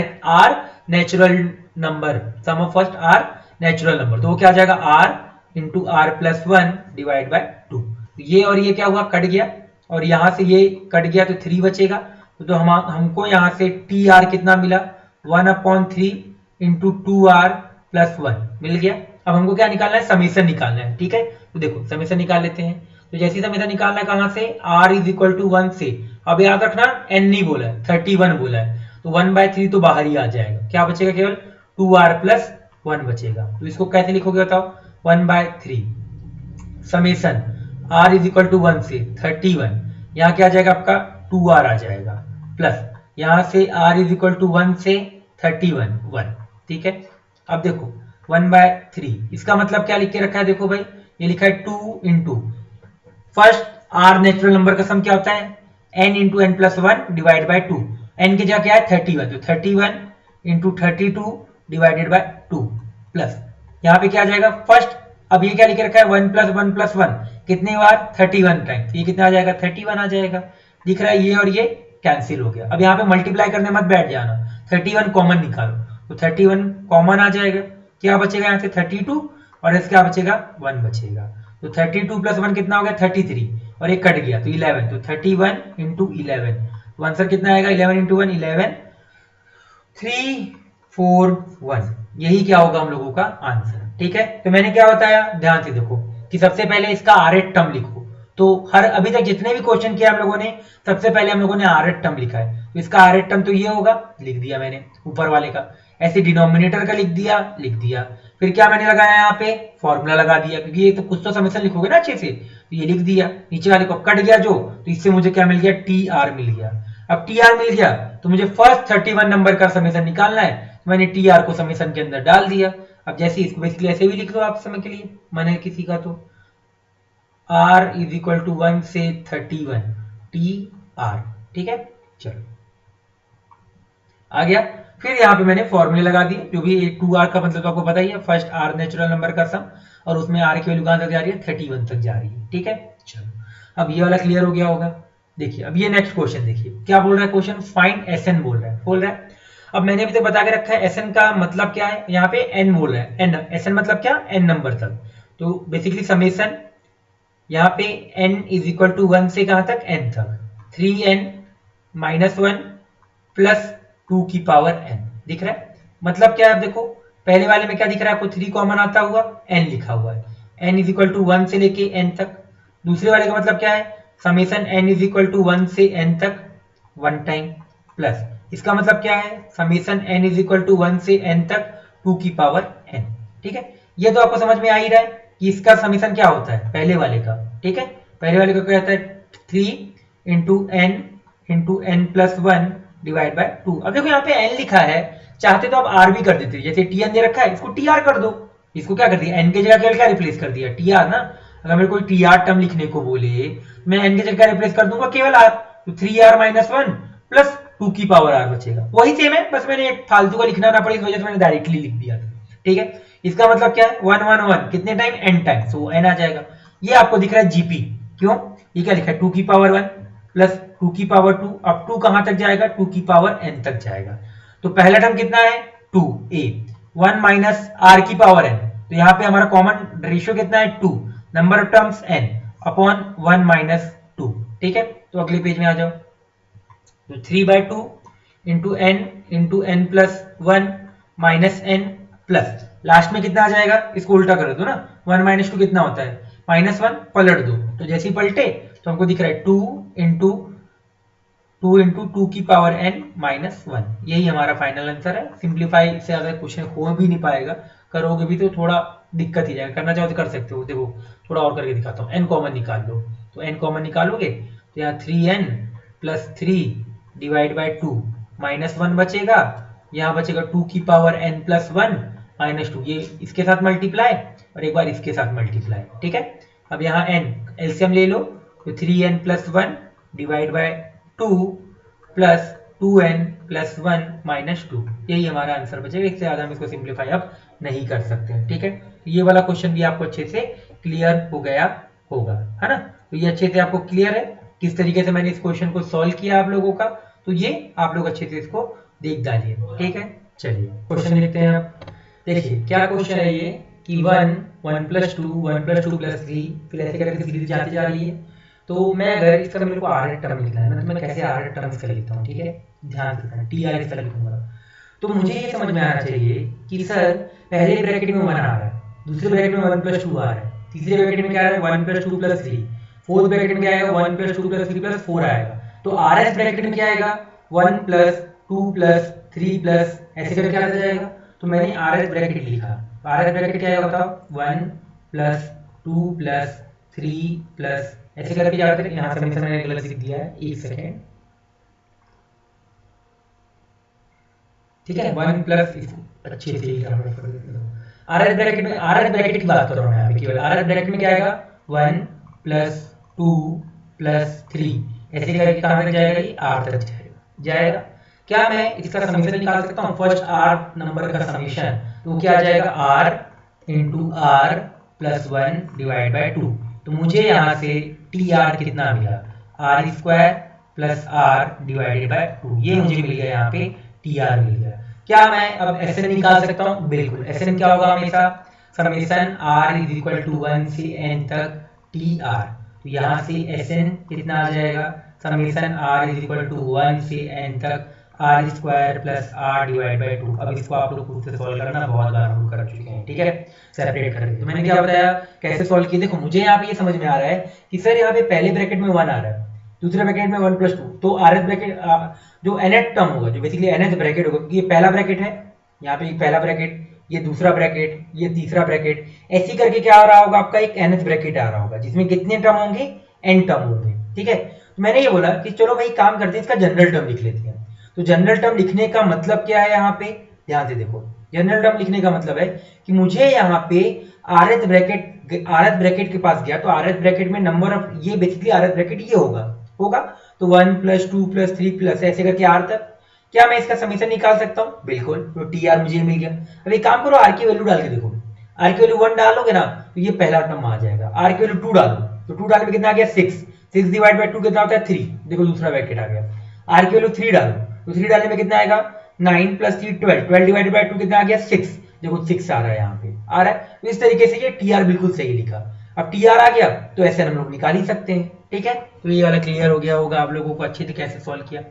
natural number, sum of first r natural number, तो वो क्या आ जाएगा r into r plus one divide by two. ये और ये क्या हुआ, कट गया, और यहां से ये कट गया तो 3 बचेगा। तो हमको यहां से टी आर कितना मिला, 1/3 इंटू 2r प्लस 1 मिल गया। अब हमको क्या निकालना है, समीशन निकालना है। ठीक है, तो देखो समीशन निकाल लेते हैं। तो जैसे समीशन निकालना है कहां से, r इज इक्वल टू 1 से, अब याद रखना n नहीं बोला है, 31 बोला है, तो 1/3 तो बाहर ही आ जाएगा, क्या बचेगा, केवल 2r प्लस 1 बचेगा। तो इसको कैसे लिखोगे बताओ, 1/3 summation r is equal to 1 से 31, यहाँ क्या आ जाएगा आपका 2r आ जाएगा, प्लस यहां से r इज इक्वल टू 1 से 31 1। ठीक है, अब देखो 1/3, इसका मतलब क्या लिख के रखा है, देखो भाई ये लिखा है 2 इंटू फर्स्ट r नेचुरल नंबर का सम क्या होता है, n into n plus 1 divide by 2, n की जगह क्या है 31, तो 31 इंटू 32 डिवाइडेड बाय 2 प्लस यहाँ पे क्या आ जाएगा फर्स्ट, अब ये क्या लिख के रखा है 1 प्लस 1 कितने बार 31 टाइम, ये कितना आ जाएगा 31 आ जाएगा, दिख रहा है ये और ये कैंसिल हो गया। अब यहाँ पे मल्टीप्लाई करने मत बैठ जाना, 31 कॉमन निकालो, तो 31 कॉमन आ जाएगा, क्या बचेगा यहाँ से 32 और इसका बचेगा 1 बचेगा, तो 32 प्लस 1 कितना हो गया 33 और एक कट गया तो 11, तो 31 इंटू 11, तो आंसर कितना आएगा 11 इंटू 1 11 3 4 1, यही क्या होगा हम लोगों का आंसर। ठीक है, तो मैंने क्या बताया, ध्यान से देखो कि सबसे पहले इसका आरएट टर्म लिखो, तो हर अभी तक जितने भी क्वेश्चन किए हम लोगों ने सबसे पहले हम लोगों ने आरएट टर्म लिखा है, तो इसका आरएट टर्म तो ये होगा, लिख दिया मैंने ऊपर वाले का, ऐसे डिनोमिनेटर का लिख दिया, फिर क्या मैंने लगाया यहाँ पे फॉर्मूला लगा दिया, क्योंकि ये तो कुछ तो समीकरण लिखोगे ना अच्छे से, तो ये लिख दिया, नीचे वाले को कट गया जो, तो इससे मुझे क्या मिल गया टी आर मिल गया। अब टी आर मिल गया तो मुझे फर्स्ट 31 नंबर का समीकरण निकालना है, मैंने टी आर को समीकरण के अंदर डाल दिया। अब जैसे इसको बेसिकली ऐसे भी लिख दो आप समय के लिए, मैंने किसी का तो r इज इक्वल टू 1 से 31 टी आर। ठीक है, चलो आ गया। फिर यहाँ पे मैंने फॉर्मूले लगा दिए, जो भी 2r का मतलब तो आपको पता ही है, फर्स्ट r नेचुरल नंबर का सम, और उसमें r की वैल्यू कहां तक जा रही है 31 तक जा रही है। ठीक है, चलो अब ये वाला क्लियर हो गया होगा। देखिए अब ये नेक्स्ट क्वेश्चन देखिए क्या बोल रहा है, क्वेश्चन फाइंड एसएन बोल रहा है। अब मैंने अभी तक बता के रखा है एसएन का मतलब क्या है, यहाँ पे एन बोल रहा है, एन एसएन मतलब क्या, एन नंबर तक, तो बेसिकली समेशन यहाँ पे n इज इक्वल टू 1 से कहां तक n तक, 3n माइनस 1 प्लस 2 की पावर n, दिख रहा है मतलब क्या है। अब देखो पहले वाले में क्या दिख रहा है आपको, 3 कॉमन आता हुआ n लिखा हुआ है, n इज इक्वल टू 1 से लेके n तक। दूसरे वाले का मतलब क्या है, summation n is equal to 1 से n तक 1 टाइम, प्लस इसका मतलब क्या है, summation n is equal to 1 से n तक 2 की पावर n। ठीक है, ये तो आपको समझ में आ ही रहा है कि इसका समीशन क्या होता है पहले वाले का। ठीक है, पहले वाले का क्या होता है 3 into n plus 1 divide by 2। अब देखो यहाँ पे n लिखा है, चाहते तो आप r भी कर देते, जैसे tn दे रखा है इसको tr कर दो, इसको क्या कर दिया n के जगह केवल क्या रिप्लेस कर दिया tr ना। अगर मेरे को tr टर्म लिखने को बोले मैं n के जगह रिप्लेस कर दूंगा केवल r, तो 3r माइनस 1 प्लस 2 की पावर r बचेगा, वही सेम है, बस मैंने एक फालतू का लिखना ना पड़े इस वजह से मैंने डायरेक्टली लिख दिया था। ठीक है, इसका मतलब क्या है 1 1 1 कितने टाइम n टाइम, सो n आ जाएगा। ये आपको दिख रहा है जीपी, क्यों, ये क्या लिखा है 2 की पावर 1 प्लस 2 की पावर 2, अब 2 कहां तक जाएगा 2 की पावर n तक जाएगा। तो पहला टर्म कितना है 2a, 1 माइनस r की पावर n, तो यहाँ पे हमारा कॉमन रेशियो कितना है 2, number of terms n upon 1 minus 2। ठीक है, तो अगले पेज में आ जाओ, तो 3/2 into n plus 1 minus n plus last में कितना आ जाएगा, इसको उल्टा कर दो ना, 1 माइनस 2 कितना होता है -1, पलट दो, तो जैसे ही पलटे तो हमको दिख रहा है 2 इंटू 2 की पावर n माइनस 1, यही हमारा फाइनल आंसर है। सिंप्लीफाई से ज्यादा क्वेश्चन हो भी नहीं पाएगा, करोगे भी तो थोड़ा दिक्कत ही जाएगा, करना चाहो तो कर सकते हो। देखो थोड़ा और करके दिखाता हूँ, n कॉमन निकाल लो, तो n कॉमन निकालोगे तो यहाँ 3n plus 3 divide by 2 minus 1 बचेगा, यहाँ बचेगा 2 की पावर n प्लस 1 माइनस 2, ये इसके साथ मल्टीप्लाई और एक बार इसके साथ मल्टीप्लाई। ठीक है, अब यहाँ n एलसीएम ले लो, तो 3n plus 1 divide by 2 plus 2n plus 1 minus 2, यही हमारा आंसर बचेगा। इससे ज्यादा हम इसको सिंप्लीफाई अब नहीं कर सकते हैं। ठीक है, ये वाला क्वेश्चन भी आपको अच्छे से क्लियर हो गया होगा, है ना, तो ये अच्छे से आपको क्लियर है। किस तरीके से मैंने इस क्वेश्चन को सॉल्व किया आप लोगों का, तो ये आप लोग अच्छे से इसको देख डालिए, ठीक है। चलिए क्वेश्चन देखते हैं आप। देखिए क्या क्वेश्चन है ये कि 1 1 + 2 1 + 2 + 3, फिर ऐसे करके सीरीज जाती जा रही है। तो मैं अगर इसका मेरे को आर टर्म लिखना है ना, तो मैं कैसे आर टर्म इसका लिखता हूँ, ठीक है, ध्यान से करना, टी आर इसका लिखूंगा। तो मुझे ये समझ में आना चाहिए कि सर पहले ब्रैकेट में 1 आ रहा है, दूसरे ब्रैकेट में 1 + 2 आ रहा है, तीसरे ब्रैकेट में क्या आ रहा है 1 + 2 + 3, फोर्थ ब्रैकेट में क्या आएगा 1 + 2 + 3 + 4 आएगा। तो आर एस ब्रैकेट में क्या आएगा 1 + 2 + 3 + ऐसे करके आता जाएगा। तो मैंने आर एस ब्रैकेट लिखा। आर एस ब्रैकेट क्या आएगा बताओ 1 + 2 + 3 + ऐसे करके क्या होता है, यहाँ से मैंने गलत लिख दिया है, एक सेकेंड, ठीक है, 1 प्लस अच्छे से आर एस ब्रैकेट की बात कर रहा हूँ यहाँ पे केवल। आर एस ब्रैकेट में क्या आएगा 1 + 2 + 3 ऐसे करके कहाँ तक जाएगा, ये आर तक जाएगा। क्या मैं इसका समीशन निकाल सकता हूँ, फर्स्ट आर नंबर का समीशन, तो क्या आ जाएगा r × r + 1 / 2। तो मुझे यहाँ से टी आर कितना मिला, r² + r / 2, ये मुझे मिल गया, यहाँ पे टी आर मिल गया। क्या मैं अब एस एन निकाल सकता हूँ, बिल्कुल। एस एन क्या होगा हमेशा, समेशन r = 1 से n तक टी आर। तो यहाँ से एस एन कितना आ जाएगा, समेशन r = 1 से n तक r² + r / 2। अब इसको आप लोग खुद से सॉल्व करना, बहुत बार हम कर चुके हैं, ठीक है, सेपरेट करके। तो मैंने क्या बताया कैसे सॉल्व किया, देखो मुझे यहाँ पे ये समझ में आ रहा है कि सर यहाँ पे पहले ब्रैकेट में 1 आ रहा है, दूसरे ब्रैकेट में 1 + 2, तो आर एस ब्रैकेट जो nth टर्म होगा, जो बेसिकली nth ब्रैकेट होगा, ये पहला ब्रैकेट है, यहाँ पे पहला ब्रैकेट, ये दूसरा ब्रैकेट, ये तीसरा ब्रैकेट, ऐसी करके क्या आ रहा होगा आपका एक nth ब्रैकेट आ रहा होगा, जिसमें कितने टर्म होंगे, n टर्म होंगे, ठीक है। तो मैंने ये बोला कि चलो भाई काम करते हैं, इसका जनरल टर्म लिख लेते हैं। तो जनरल टर्म लिखने का मतलब क्या है, यहाँ पे ध्यान से देखो, जनरल टर्म लिखने का मतलब है कि मुझे यहाँ पे आर एस ब्रैकेट के पास गया, तो आर एस ब्रैकेट में नंबर ऑफ, ये बेसिकली आर एस ब्रैकेट ये होगा तो 1 + 2 + 3 + ऐसे करके आर तक। क्या मैं इसका समीशन निकाल सकता हूँ, बिल्कुल। तो टी आर मुझे मिल गया। अब एक काम करो, आर की वैल्यू डाल के देखो, आर की वैल्यू 1 डालोगे ना, तो ये पहला टर्म आ जाएगा। आर की वैल्यू 2 डालो, तो 2 डालने में कितना आ गया 6 / 2 कितना होता है 3, देखो दूसरा ब्रैकेट आ गया। आर की वैल्यू 3 डालो, तो 3 डालने में कितना आएगा 9 + 3 12 / 2 कितना आ गया 6, देखो 6 आ रहा है, यहाँ पे आ रहा है। तो इस तरीके से ये टी आर बिल्कुल सही लिखा। अब टी आर आ गया तो ऐसे हम लोग निकाल ही सकते हैं, ठीक है। तो ये वाला क्लियर हो गया होगा आप लोगों को अच्छे से कैसे सॉल्व किया।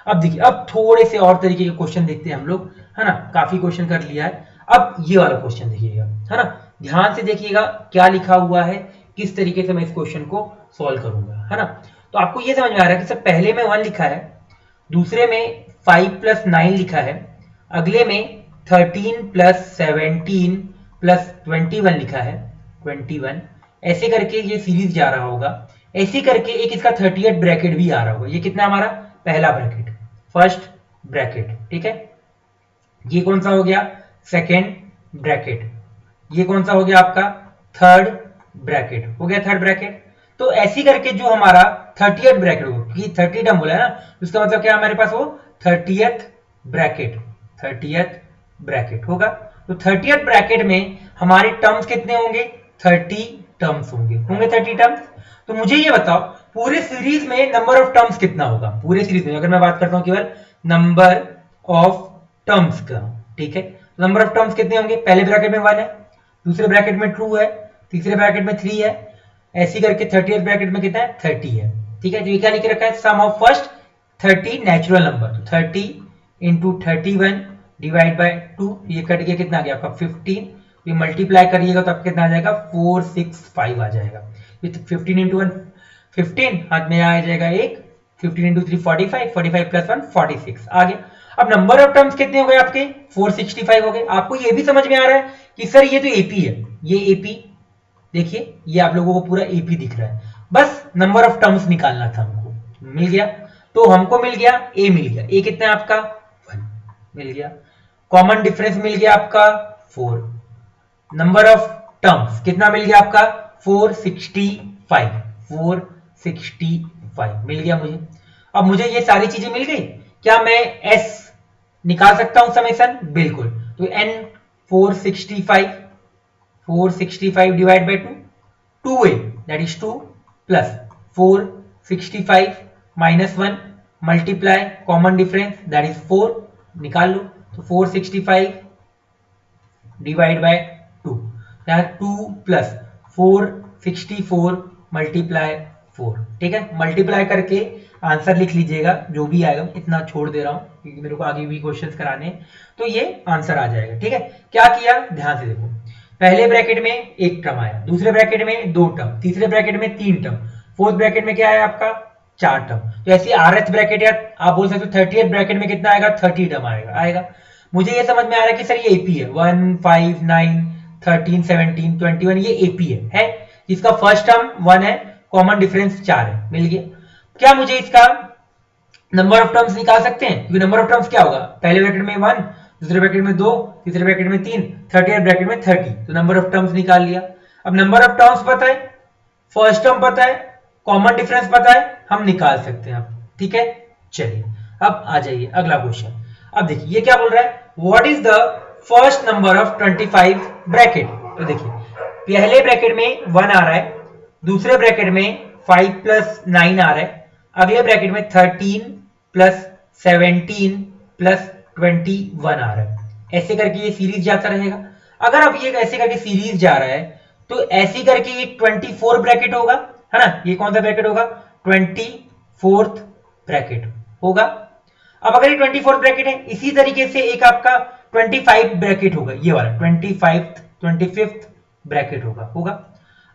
अब देखिए, अब थोड़े से और तरीके के क्वेश्चन देखते हैं हम लोग, है ना, काफी क्वेश्चन कर लिया है। अब ये वाला क्वेश्चन देखिएगा, है ना, ध्यान से देखिएगा क्या लिखा हुआ है, किस तरीके से मैं इस क्वेश्चन को सॉल्व करूंगा, है ना। तो आपको ये समझ में आ रहा है कि सर पहले में 1 लिखा है, दूसरे में 5 + 9 लिखा है, अगले में 13 + 17 + 21 लिखा है, 21, ऐसे करके ये सीरीज जा रहा होगा। ऐसे करके एक इसका 30th ब्रैकेट भी आ रहा होगा। ये कितना हमारा पहला ब्रैकेट, फर्स्ट ब्रैकेट, ठीक है। ये कौन सा हो गया सेकेंड ब्रैकेट, ये कौन सा हो गया आपका थर्ड ब्रैकेट, हो गया थर्ड ब्रैकेट। तो ऐसी करके जो हमारा 30th ब्रैकेट होगा, क्योंकि 30 टर्म बोला है ना, उसका मतलब क्या हमारे पास वो 30th ब्रैकेट होगा। तो 30th ब्रैकेट में हमारे टर्म्स कितने होंगे, 30 टर्म्स होंगे 30 टर्म्स। तो मुझे ये बताओ पूरे सीरीज में नंबर ऑफ टर्म्स कितना होगा, पूरे सीरीज में अगर मैं बात करता हूं केवल नंबर ऑफ टर्म्स का, ठीक है। नंबर ऑफ टर्म्स कितने होंगे, पहले ब्रैकेट में 1 है, दूसरे ब्रैकेट में 2 है, तीसरे ब्रैकेट में 3 है, ऐसी करके 30th ब्रैकेट में कितना है 30 है, ठीक है। तो ये क्या लिख रखा है, sum of first 30 natural number, 30 × 31 / 2, ये कट गया कितना आ गया आपका 15, ये मल्टीप्लाई करिएगा तो आपका कितना आ जाएगा 465 आ जाएगा। 15 × 1 15, हाथ में आ जाएगा 1, 15 × 3 45, 45 + 1 46 आ गया। अब नंबर ऑफ टर्म्स कितने हो गए आपके 465 हो गए। आपको ये भी समझ में आ रहा है कि सर ये तो एपी है, ये एपी देखिए, ये आप लोगों को पूरा एपी दिख रहा है, बस नंबर ऑफ टर्म्स निकालना था हमको, मिल गया। तो हमको मिल गया ए, मिल गया ए, कितना है आपका 1 मिल गया, कॉमन डिफरेंस मिल गया आपका 4, नंबर ऑफ टर्म्स कितना मिल गया आपका 465 मिल गया मुझे। अब मुझे ये सारी चीजें मिल गई, क्या मैं एस निकाल सकता हूं समेशन, बिल्कुल। तो n 465 divide by 2, 2a that is 2 plus 4 465 -1 multiply common difference that is 4 निकाल लो। तो 465 डिवाइड बाय 2 2 प्लस 464 मल्टीप्लाई 4। ठीक है, मल्टीप्लाई करके आंसर लिख लीजिएगा जो भी आएगा। इतना छोड़ दे रहा हूं क्योंकि मेरे को आगे भी क्वेश्चंस कराने हैं, तो ये आंसर आ जाएगा। ठीक है, क्या किया ध्यान से देखो, पहले ब्रैकेट में एक टर्म आया, दूसरे ब्रैकेट में 2 टर्म, तीसरे ब्रैकेट में 3 टर्म, फोर्थ ब्रैकेट में क्या आया आपका 4 टर्म। तो ऐसे आरएथ ब्रैकेट या आप बोल सकते हो 30th ब्रैकेट में कितना आएगा 30 टर्म आएगा। मुझे ये समझ में आ रहा है कि सर ये एपी है, 1 5 9 13 17 21 ये एपी है जिसका फर्स्ट टर्म 1 है, कॉमन डिफरेंस 4 है, मिल गया। क्या मुझे इसका नंबर ऑफ टर्म्स निकाल सकते हैं? क्योंकि नंबर ऑफ टर्म्स क्या होगा, पहले ब्रैकेट में 1, दूसरे ब्रैकेट में 2, तीसरे ब्रैकेट में 3, 30th ब्रैकेट में 30, तो नंबर ऑफ टर्म्स निकाल लिया। अब नंबर ऑफ टर्म्स पता है, फर्स्ट टर्म पता है, कॉमन डिफरेंस पता है, हम निकाल सकते हैं। ठीक है, चलिए अब आ जाइए अगला क्वेश्चन। अब देखिए ये क्या बोल रहा है, what is the first number of 25 bracket. तो देखिए पहले ब्रैकेट में 1 आ रहा है, दूसरे ब्रैकेट में 5 + 9 आ रहा है, अगले ब्रैकेट में 13 + 17 + 21 आ रहा है। ऐसे करके ये सीरीज जाता रहेगा। अगर अब ये ऐसे करके सीरीज जा रहा है तो ऐसे करके ये 24 ब्रैकेट होगा, है ना। ये कौन सा ब्रैकेट होगा, 24th ब्रैकेट होगा। अब अगर ये 24th ब्रैकेट है, इसी तरीके से एक आपका 25 ब्रैकेट होगा, ये वाला 25th ब्रैकेट होगा।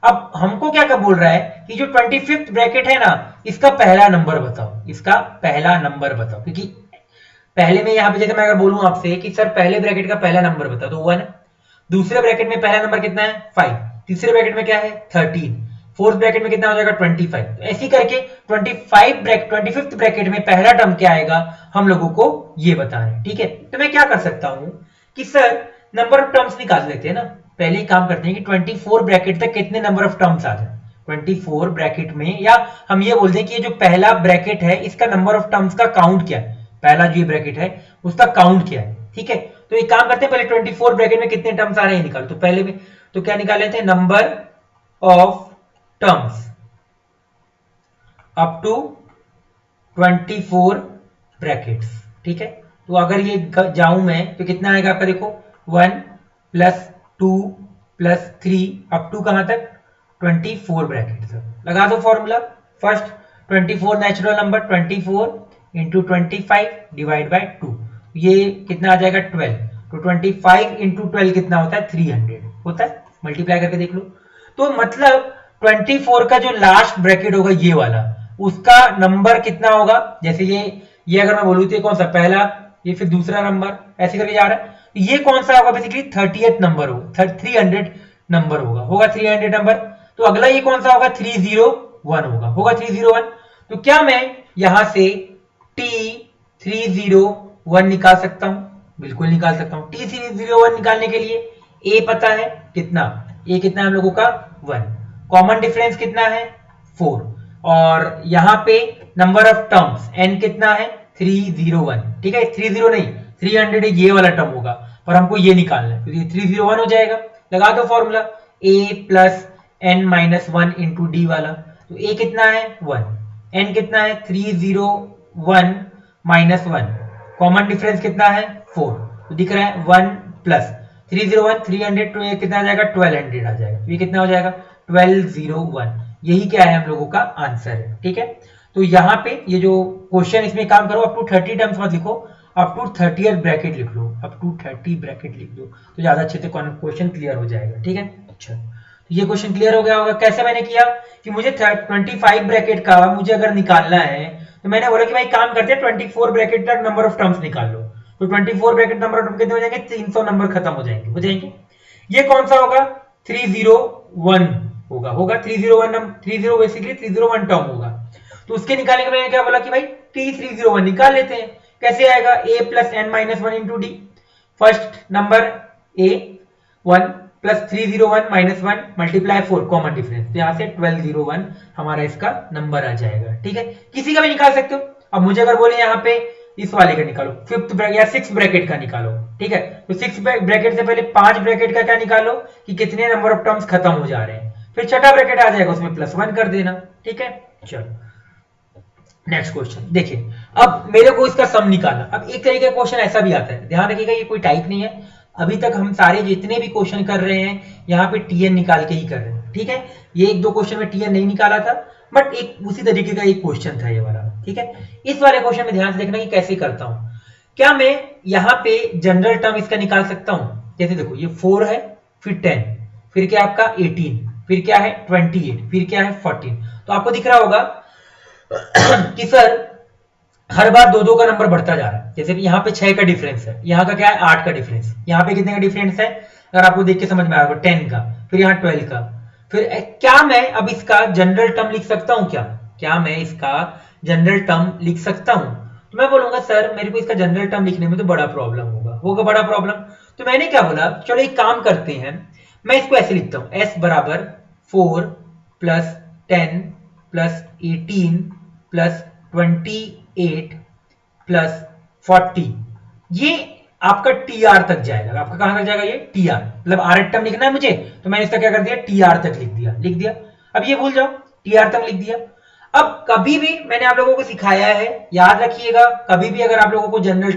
अब हमको क्या बोल रहा है कि जो 25th ब्रैकेट है ना, इसका पहला नंबर बताओ, इसका पहला नंबर बताओ। क्योंकि पहले में यहां पे जैसे मैं अगर बोलूं आपसे कि सर पहले ब्रैकेट का पहला नंबर बताओ, तो 1, दूसरे ब्रैकेट में पहला नंबर कितना है 5, तीसरे ब्रैकेट में क्या है 13, फोर्थ ब्रैकेट में कितना हो जाएगा 25। तो ऐसी करके 25th ब्रैकेट में पहला टर्म क्या आएगा हम लोगों को ये बताना है। ठीक है, तो मैं क्या कर सकता हूं कि सर नंबर ऑफ टर्म्स निकाल लेते हैं ना। पहले ही काम करते हैं कि 24 ब्रैकेट तक कितने नंबर ऑफ टर्म्स आ जाए 24 ब्रैकेट में, या हम ये बोलते हैं कि ये जो पहला ब्रैकेट है इसका नंबर ऑफ टर्म्स का काउंट क्या है, पहला जो ब्रैकेट है उसका काउंट क्या है। ठीक है, तो एक काम करते हैं, पहले 24 ब्रैकेट में कितने टर्म्स आ रहे हैं निकालो। तो पहले में तो क्या निकाल लेते हैं, number of terms up to 24 brackets. ठीक है, तो अगर ये जाऊं मैं तो कितना आएगा आपका, देखो 1 + 2 + 3 अप टू कहां तक 24 ब्रैकेट तक। लगा दो formula, first 24 natural number, 24 × 25 divide by 2, ये कितना आ जाएगा 12। तो 25 × 12 कितना होता है 300 होता है, मल्टीप्लाई करके देख लो। तो मतलब 24 का जो लास्ट ब्रैकेट होगा ये वाला, उसका नंबर कितना होगा, जैसे ये अगर मैं बोलूं तो कौन सा पहला, ये फिर दूसरा नंबर, ऐसे करके जा रहा है। ये कौन सा होगा, बेसिकली 30th नंबर होगा, 300 नंबर होगा 300 नंबर। तो अगला ये कौन सा होगा 301 होगा 301। तो क्या मैं यहां से T301 निकाल सकता हूं, बिल्कुल निकाल सकता हूं। T301 निकालने के लिए A पता है कितना, A कितना है हम लोगों का 1, कॉमन डिफरेंस कितना है 4, और यहां पे नंबर ऑफ टर्म्स n कितना है 301। ठीक है, 30 नहीं 300 ये वाला टर्म होगा, पर हमको ये निकालना है, तो 301 हो जाएगा। लगा दो फॉर्मूला, a + n - 1 × d वाला। तो a कितना है 1, n कितना है 301 - 1, कॉमन डिफरेंस कितना है 4, तो दिख रहा है 1 + 301 300, तो ये कितना आ जाएगा 1200 आ जाएगा। तो ये कितना हो जाएगा 1201। यही क्या है हम लोगों का आंसर है। ठीक है, तो यहाँ पे ये जो क्वेश्चन इसमें काम करो, अप टू 30 टर्म्स मत लिखो, अप टू 30th ब्रैकेट लिख लो, अप टू 30 ब्रैकेट लिख दो तो ज्यादा अच्छे से क्वेश्चन क्लियर हो जाएगा। ठीक है, अच्छा तो ये क्वेश्चन क्लियर हो गया होगा। कैसे मैंने किया कि मुझे 25 ब्रैकेट का मुझे अगर निकालना है, तो मैंने बोला कि भाई काम करते हैं 24 ब्रैकेट तक नंबर ऑफ टर्म्स निकाल लो। तो 24 ब्रैकेट नंबर ऑफ टर्म कितने हो जाएंगे, 300 नंबर खत्म हो जाएंगे। ये कौन सा होगा 301 होगा 301 बेसिकली 301 टर्म होगा। तो उसके निकालने के मैंने क्या बोला कि भाई T301 निकाल लेते हैं। कैसे आएगा, a + n - 1 × d, first number a 1 + 301 - 1 multiply 4 common difference, तो यहां से 1201 हमारा इसका नंबर आ जाएगा। ठीक है, किसी का भी निकाल सकते हो। अब मुझे अगर बोले यहाँ पे इस वाले का निकालो, 5th ब्रैकेट या 6th ब्रैकेट का निकालो। ठीक है, तो 6th ब्रैकेट से पहले 5 ब्रैकेट का क्या निकालो कि कितने नंबर ऑफ टर्म्स खत्म हो जा रहे हैं, फिर छठा ब्रैकेट आ जाएगा उसमें +1 कर देना। ठीक है, चलो नेक्स्ट क्वेश्चन देखिए, अब मेरे को इसका सम निकालना। अब एक तरीके का क्वेश्चन ऐसा भी आता है, ध्यान रखिएगा ये कोई टाइप नहीं है, अभी तक हम सारे जितने भी क्वेश्चन कर रहे हैं यहाँ पे टीएन निकाल के ही कर रहे हैं, ठीक है। ये एक दो क्वेश्चन में टीएन नहीं निकाला था, बट एक उसी तरीके का एक क्वेश्चन था ये वाला, ठीक है। इस वाले क्वेश्चन में ध्यान से देखना कि कैसे करता हूं। क्या मैं यहाँ पे जनरल टर्म इसका निकाल सकता हूं? जैसे देखो ये 4 है, फिर 10, फिर क्या आपका 18, फिर क्या है 28, फिर क्या है 14। तो आपको दिख रहा होगा कि सर हर बार दो दो का नंबर बढ़ता जा रहा है। जैसे यहाँ पे 6 का डिफरेंस है, यहाँ का क्या है 8 का डिफरेंस, यहाँ पे कितने का डिफरेंस है अगर आपको देख के समझ में आएगा 10 का, फिर यहाँ 12 का। फिर क्या मैं अब इसका जनरल टर्म लिख सकता हूं? क्या मैं इसका जनरल टर्म लिख सकता हूं? तो मैं बोलूंगा सर मेरे को इसका जनरल टर्म लिखने में तो बड़ा प्रॉब्लम होगा बड़ा प्रॉब्लम। तो मैंने क्या बोला, चलो एक काम करते हैं, मैं इसको ऐसे लिखता हूं, s बराबर 4 प्लस 10 प्लस 18 प्लस 28 प्लस 40, ये आपका टीआर तक जाएगा। आपका कहां तक जाएगा? ये टीआर, मतलब आर टर्म लिखना है मुझे, तो मैंने इसका क्या कर दिया, टीआर तक लिख दिया। अब ये भूल जाओ, टीआर तक लिख दिया। अब कभी भी मैंने आप लोगों को सिखाया है, याद रखिएगा, कभी भी अगर आप लोगों को जनरल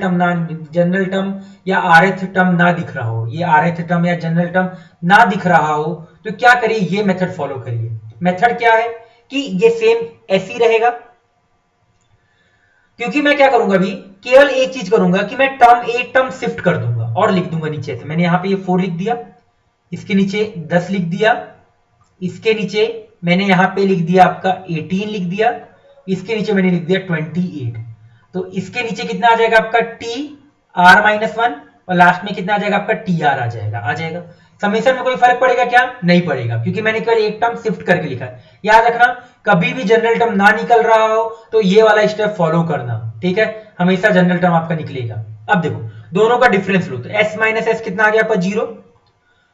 टर्म या आरएथ टर्म ना दिख रहा हो, ये आरएथ टर्म या जनरल टर्म ना दिख रहा हो, तो क्या करिए, ये मेथड फॉलो करिए। मेथड क्या है कि ये सेम ऐसी रहेगा, क्योंकि मैं क्या करूंगा अभी, केवल एक चीज करूंगा कि मैं एक टर्म शिफ्ट कर दूंगा और लिख दूंगा नीचे से। मैंने यहां पे ये 4 लिख दिया, इसके नीचे 10 लिख दिया, इसके नीचे मैंने यहां पे लिख दिया आपका 18 लिख दिया, इसके नीचे मैंने लिख दिया 28। तो इसके नीचे कितना आ जाएगा आपका टी आर माइनस 1, और लास्ट में कितना आ जाएगा आपका टी आर आ जाएगा। समेशन में कोई फर्क पड़ेगा क्या? नहीं पड़ेगा, क्योंकि मैंने केवल एक टर्म शिफ्ट करके लिखा है। याद रखना, कभी भी जनरल टर्म ना निकल रहा हो तो ये वाला स्टेप फॉलो करना, ठीक है, हमेशा जनरल टर्म आपका निकलेगा। अब देखो दोनों का डिफरेंस लो, तो s माइनस एस कितना आ गया आपका 0,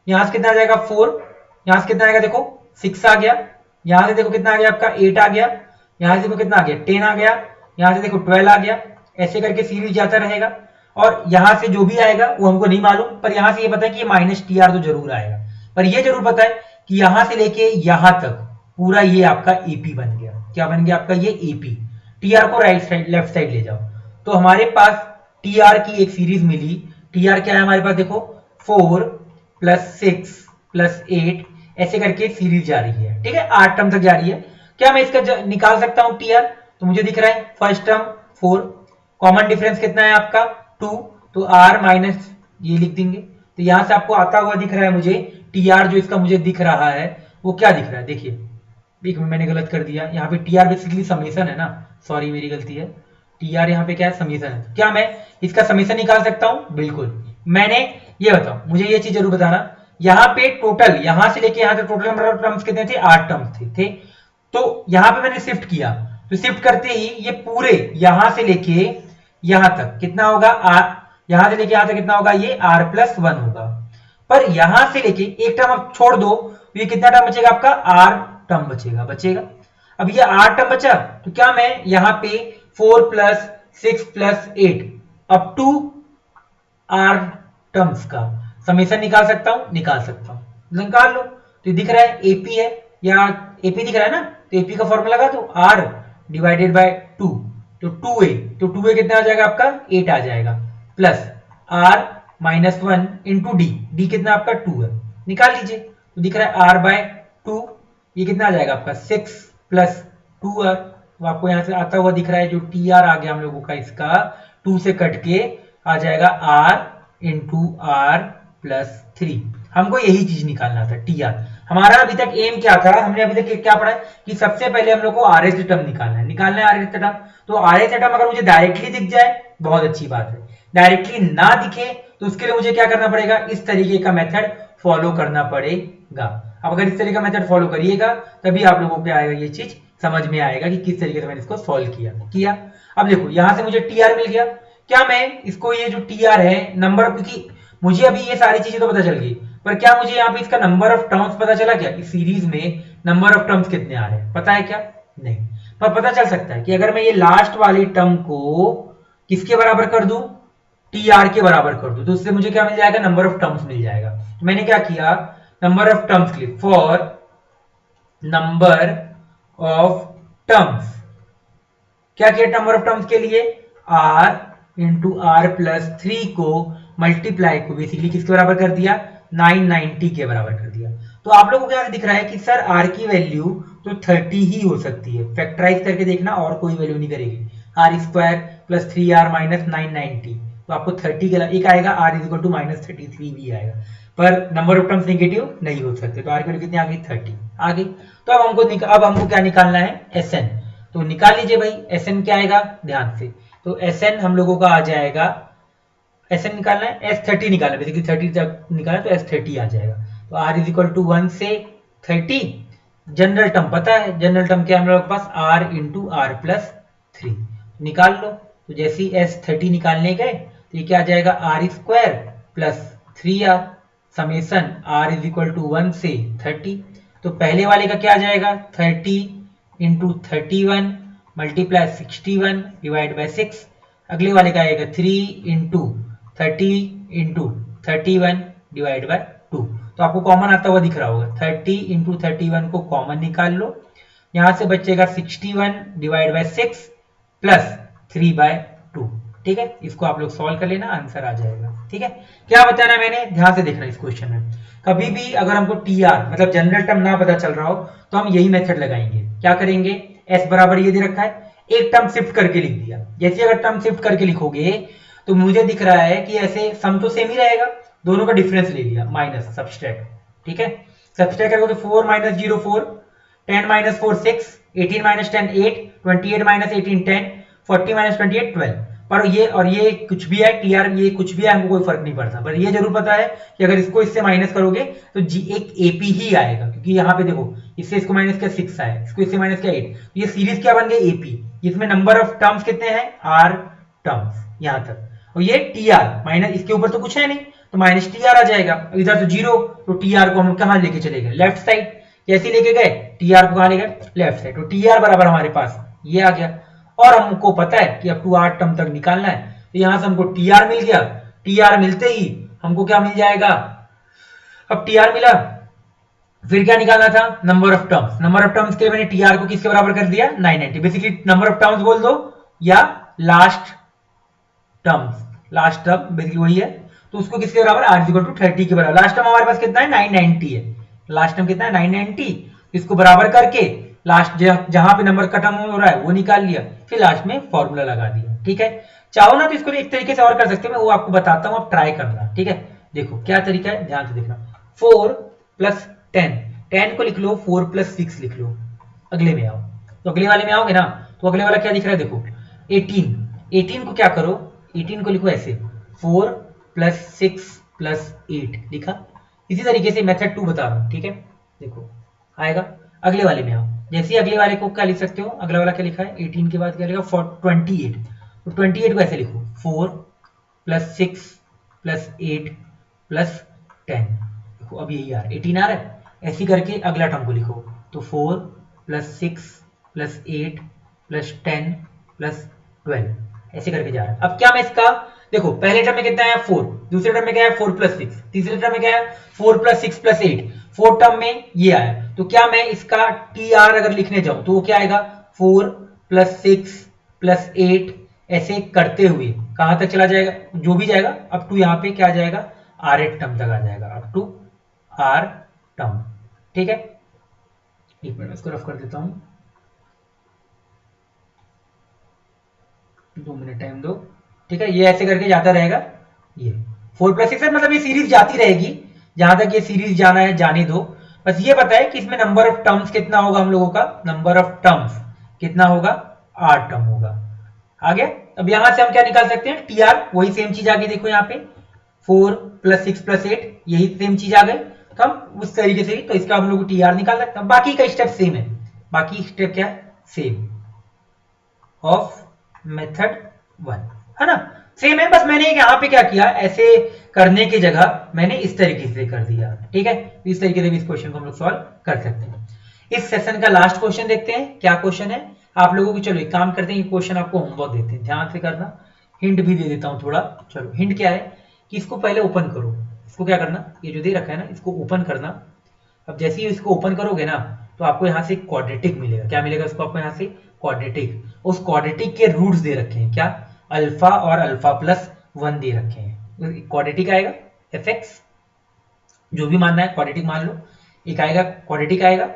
यहां से कितना आ जाएगा 4, यहां से कितना आएगा देखो 6 आ गया, यहां से देखो कितना आ गया आपका 8 आ गया, यहां से देखो कितना आ गया 10 आ गया, यहां से देखो 12 आ गया, ऐसे करके सीरीज जाता रहेगा। और यहां से जो भी आएगा वो हमको नहीं मालूम, पर यहां से ये पता है कि ये माइनस टी आर तो जरूर आएगा। पर ये जरूर पता है कि यहां से लेके यहां तक पूरा ये आपका एपी बन गया। क्या बन गया आपका? ये एपी। टीआर को राइट साइड लेफ्ट साइड ले जाओ, तो हमारे पास टीआर की एक सीरीज मिली। टीआर क्या है हमारे पास देखो, 4 प्लस 6 प्लस 8, ऐसे करके सीरीज जा रही है, ठीक है, 8 टर्म तक जा रही है। क्या मैं इसका निकाल सकता हूं टीआर? तो मुझे दिख रहा है फर्स्ट टर्म 4, कॉमन डिफरेंस कितना है आपका 2, तो आर माइनस ये लिख देंगे। तो यहां से आपको आता हुआ दिख रहा है मुझे टीआर, जो इसका मुझे दिख रहा है वो क्या दिख रहा है, देखिए एक मैंने गलत कर दिया, यहाँ पे टीआर बेसिकली समेशन है ना, सॉरी मेरी गलती है, टीआर यहाँ पे क्या है समेशन है। क्या मैं इसका समेशन निकाल सकता हूं? बिल्कुल। मैंने ये बताओ, मुझे ये चीज जरूर बताना, यहाँ पे टोटल यहां से लेके यहां तक टोटल नंबर ऑफ टर्म्स कितने थे? 8 टर्म्स थे। तो यहां पे मैंने शिफ्ट किया, तो शिफ्ट करते ही ये पूरे यहां से लेके यहां तक कितना होगा, यहां से लेके यहां तक कितना होगा, ये r प्लस 1 होगा। पर यहां से लेके एक टर्म आप छोड़ दो, तो ये कितना टर्म बचेगा आपका? r टर्म बचेगा। अब ये r टर्म बचा, तो क्या मैं यहां पे 4 plus 6 plus 8 up to r terms का समेशन निकाल सकता हूं? निकाल सकता हूं, निकाल लो। तो दिख रहा है एपी है, या एपी दिख रहा है ना, तो एपी का फॉर्मूला लगा दो, r डिवाइडेड बाय 2, तो 2a, तो 2a कितना आ जाएगा आपका? 8 आ जाएगा, plus r minus 1 into D कितना आपका 2 है, निकाल लीजिए। तो दिख रहा है r बाय 2, ये कितना आ जाएगा आपका 6 प्लस 2r, तो आपको यहां से आता हुआ दिख रहा है जो टी आर आ गया हम लोगों का, इसका 2 से कट के आ जाएगा r इंटू आर प्लस 3। हमको यही चीज निकालना था, टी आर। हमारा अभी तक एम क्या था, हमने अभी तक क्या पढ़ा कि सबसे पहले हम लोग को आर एच टर्म निकालना है आर एच टर्म। तो आर एच टर्म अगर मुझे डायरेक्टली दिख जाए बहुत अच्छी बात है, डायरेक्टली ना दिखे तो उसके लिए मुझे क्या करना पड़ेगा, इस तरीके का मेथड फॉलो करना पड़ेगा। अब अगर इस तरीके का मेथड फॉलो करिएगा तभी आप लोगों को आएगा, ये चीज समझ में आएगा कि किस तरीके से मैंने इसको सॉल्व किया। अब देखो यहां से मुझे टी आर मिल गया। क्या मैं इसको, ये जो टी आर है नंबर, क्योंकि मुझे अभी ये सारी चीजें तो पता चल गई, पर क्या मुझे यहाँ पे इसका नंबर ऑफ टर्म्स पता चला क्या? इस सीरीज में नंबर ऑफ टर्म्स कितने आ रहे हैं पता है क्या? नहीं, पर पता चल सकता है कि अगर मैं ये लास्ट वाली टर्म को किसके बराबर कर दूं, टी आर के बराबर कर दूं, तो उससे मुझे क्या मिल जाएगा? नंबर ऑफ टर्म्स मिल जाएगा। तो मैंने क्या किया, नंबर ऑफ टर्म्स के लिए फॉर नंबर ऑफ टर्म्स क्या किया नंबर ऑफ टर्म्स के लिए, r इंटू आर प्लस 3 को मल्टीप्लाई को बेसिकली किसके बराबर कर दिया, 990 के बराबर कर दिया। तो आप लोगों को क्या दिख रहा है कि सर r की वैल्यू तो 30 ही हो सकती है, फैक्टराइज करके देखना और कोई वैल्यू नहीं करेगी, r square plus 3r minus 990, तो आपको 30 के एक आएगा, r is equal to minus 33 भी आएगा, पर नंबर ऑफ टर्म्स नेगेटिव नहीं हो सकते, तो r की वैल्यू कितनी आ गई, 30 आ गई। तो अब हमको क्या निकालना है, Sn, तो निकाल लीजिए भाई, Sn क्या आएगा ध्यान से, तो Sn हम लोगों का आ जाएगा, Sn निकालना है, S30 निकालना है, बेसिकली 30 तक निकालना तो S30 आ जाएगा, तो r इज इक्वल टू 1 से 30, जनरल टर्म पता है, जनरल टर्म क्या है हम लोगों के पास, r इंटू आर प्लस 3 निकाल लो, तो जैसे ही S30 निकालने गए तो ये क्या आ जाएगा, r square plus 3r summation r is equal to 1 से 30, तो पहले वाले का क्या आ जाएगा, 30 इंटू 31 मल्टीप्लाई 61 डिवाइड बाई 6, अगले वाले का आएगा 3 इंटू 30 इंटू 31 डिवाइड बाई 2, तो आपको कॉमन आता हुआ दिख रहा होगा, 30 इंटू 31 को कॉमन निकाल लो, यहां से बचेगा 61 डिवाइड बाई 6 प्लस 3 बाय 2, ठीक है, इसको आप लोग सॉल्व कर लेना, आंसर आ जाएगा, ठीक है। क्या बताना मैंने, ध्यान से देखना इस क्वेश्चन में, कभी भी अगर हमको टीआर मतलब जनरल टर्म ना पता चल रहा हो तो हम यही मेथड लगाएंगे, क्या करेंगे, एस बराबर ये दे रखा है, एक टर्म शिफ्ट करके लिख दिया, जैसे अगर टर्म शिफ्ट करके लिखोगे तो मुझे दिख रहा है कि ऐसे सम तो सेम ही रहेगा, दोनों का डिफरेंस ले लिया माइनस सब्सट्रैक्ट, ठीक है, सब्सट्रैक्ट करोगे तो 4 minus 0 4, 10 minus 4 6, 18 minus 10 8, 28 minus 18 10, 40 minus 28 12, पर ये और ये कुछ भी है टीआर, ये कुछ भी है, हमको कोई फर्क नहीं पड़ता, पर ये जरूर पता है कि अगर इसको इससे माइनस करोगे तो जी एक एपी ही आएगा, क्योंकि यहाँ पे देखो इससे इसको माइनस किया 6 आया, इसको इससे माइनस किया 8, तो ये सीरीज क्या बन गई एपी, इसमें नंबर ऑफ टर्म्स कितने हैं, आर टर्म्स यहां तक, और ये टीआर माइनस इसके ऊपर तो कुछ है नहीं तो माइनस टीआर आ जाएगा, इधर तो जीरो, तो टीआर को हम कहां लेके चले गए, लेफ्ट साइड, कैसे लेके गए, टीआर को कहां ले गए, लेफ्ट साइड, तो टीआर बराबर हमारे पास ये आ गया, और हमको पता है कि अप टू 8 टर्म तक निकालना है, तो यहां से हमको टीआर मिल गया, टीआर मिलते ही हमको क्या मिल जाएगा, अब टीआर मिला, फिर क्या निकालना था, number of terms, number of terms के लिए मैंने टीआर को किसके बराबर कर दिया, 990, बेसिकली नंबर ऑफ टर्म्स बोल दो या last terms, last term basically वही है, तो उसको किसके बराबर, r इक्वल टू 30 के बराबर, लास्ट टर्म हमारे पास कितना है 990 है, लास्ट टर्म कितना है 990, इसको बराबर करके लास्ट जहां पे नंबर खत्म हो रहा है वो निकाल लिया, फिर लास्ट में फॉर्मूला लगा दिया, ठीक है। चाहो ना तो इसको एक तरीके से और कर सकते हैं, मैं वो आपको बताता हूं, आप ट्राई करना, ठीक है, देखो क्या तरीका है, ध्यान से देखना, 4 प्लस 10, 10 को लिख लो, 4 प्लस 6 लिख लो, अगले में आओ, तो अगले वाले में आओगे ना, तो अगले वाला क्या दिख रहा है, देखो 18, 18 को क्या करो, 18 को लिखो ऐसे, 4 प्लस 6 प्लस 8 लिखा, इसी तरीके से मेथड 2 बता रहा हूं, ठीक है, देखो आएगा, अगले वाले में आओ, जैसे अगले वाले को क्या लिख सकते हो, अगला वाला क्या लिखा है, 18 के बाद क्या लिखा, 28, तो 28 को ऐसे लिखो, 4 प्लस 6 प्लस 8 प्लस 10, देखो अब यही आ रहा है 18 आ रहा है, ऐसे करके अगला टर्म को लिखो, तो 4 प्लस 6 प्लस 8 प्लस 10 प्लस 12, ऐसे करके जा रहा है। अब क्या मैं इसका देखो, पहले टर्म में कितना है 4, दूसरे टर्म में क्या है 4 प्लस 6, तीसरे टर्म में क्या है 4 प्लस 6 प्लस 8, फोर्थ टर्म में ये आया, तो क्या मैं इसका टीआर अगर लिखने जाऊं तो वो क्या आएगा, 4 प्लस 6 प्लस 8, ऐसे करते हुए कहां तक चला जाएगा, जो भी जाएगा अप टू यहाँ पे क्या आ जाएगा, आर एट टर्म तक आ जाएगा, अप टू आर टर्म, ठीक है, एक मिनट इसको रफ कर देता हूं, 2 मिनट टाइम दो, ठीक है, ये ऐसे करके जाता रहेगा, ये 4 प्लस 6 मतलब ये सीरीज जाती रहेगी, जहां तक ये सीरीज जाना है जाने दो, बस ये पता है कि इसमें नंबर ऑफ टर्म्स कितना होगा, हम लोगों का नंबर ऑफ टर्म्स कितना होगा, 8 टर्म होगा, आ गया। अब यहां से हम क्या निकाल सकते हैं, टीआर, वही सेम चीज आ गई, देखो यहाँ पे 4 प्लस 6 प्लस 8, यही सेम चीज आ गई, तो हम उस तरीके से तो इसका हम लोग टीआर निकाल सकते हैं, बाकी का स्टेप सेम है, बाकी स्टेप क्या है, सेम ऑफ मेथड 1 है ना, सेम है, बस मैंने यहाँ पे क्या किया, ऐसे करने की जगह मैंने इस तरीके से कर दिया, ठीक है, इस तरीके से भी इस क्वेश्चन को हम लोग सॉल्व कर सकते हैं। इस सेशन का लास्ट क्वेश्चन देखते हैं, क्या क्वेश्चन है आप लोगों को, चलो एक काम करते हैं, ये क्वेश्चन आपको होमवर्क देते हैं, ध्यान से करना, हिंट भी दे देता हूं थोड़ा, चलो हिंट क्या है कि इसको पहले ओपन करो, इसको क्या करना, ये जो दे रखा है ना इसको ओपन करना, अब जैसे ही इसको ओपन करोगे ना तो आपको यहाँ से क्वाड्रेटिक मिलेगा। क्या मिलेगा उसको आपको यहाँ से? क्वाड्रेटिक। उस क्वाड्रेटिक के रूट्स दे रखे हैं, क्या? अल्फा और अल्फा प्लस 1 दे रखे हैं। क्वाड्रेटिक आएगा एफ एक्स, जो भी मानना है क्वाड्रेटिक मान लो, एक आएगा क्वाड्रेटिक आएगा।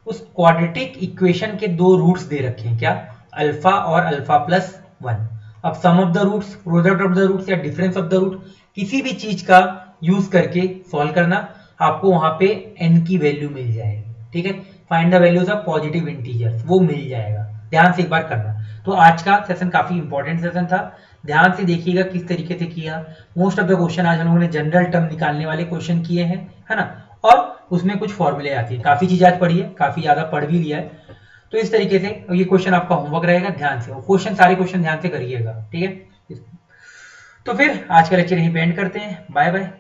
उस क्वाड्रेटिक इक्वेशन के दो रूट्स दे रखे हैं, क्या? अल्फा और अल्फा प्लस 1। अब sum of the roots, product of the roots या डिफरेंस ऑफ द रूट, किसी भी चीज का यूज करके सॉल्व करना, आपको वहां पे n की वैल्यू मिल जाएगी। ठीक है, find the values of positive integers, वो मिल जाएगा। ध्यान से एक बार करना। तो आज का सेशन काफी इंपॉर्टेंट सेशन था, ध्यान से देखिएगा किस तरीके से किया। मोस्ट ऑफ द क्वेश्चन आज हम लोगों ने जनरल टर्म निकालने वाले क्वेश्चन किए हैं, है ना, और उसमें कुछ फॉर्मूले आती है। काफी चीज आज पढ़ी है, काफी ज्यादा पढ़ भी लिया है। तो इस तरीके से ये क्वेश्चन आपका होमवर्क रहेगा, ध्यान से क्वेश्चन, सारे क्वेश्चन ध्यान से करिएगा। ठीक है, तो फिर आज का लेक्चर यहीं पे एंड करते हैं। Bye bye.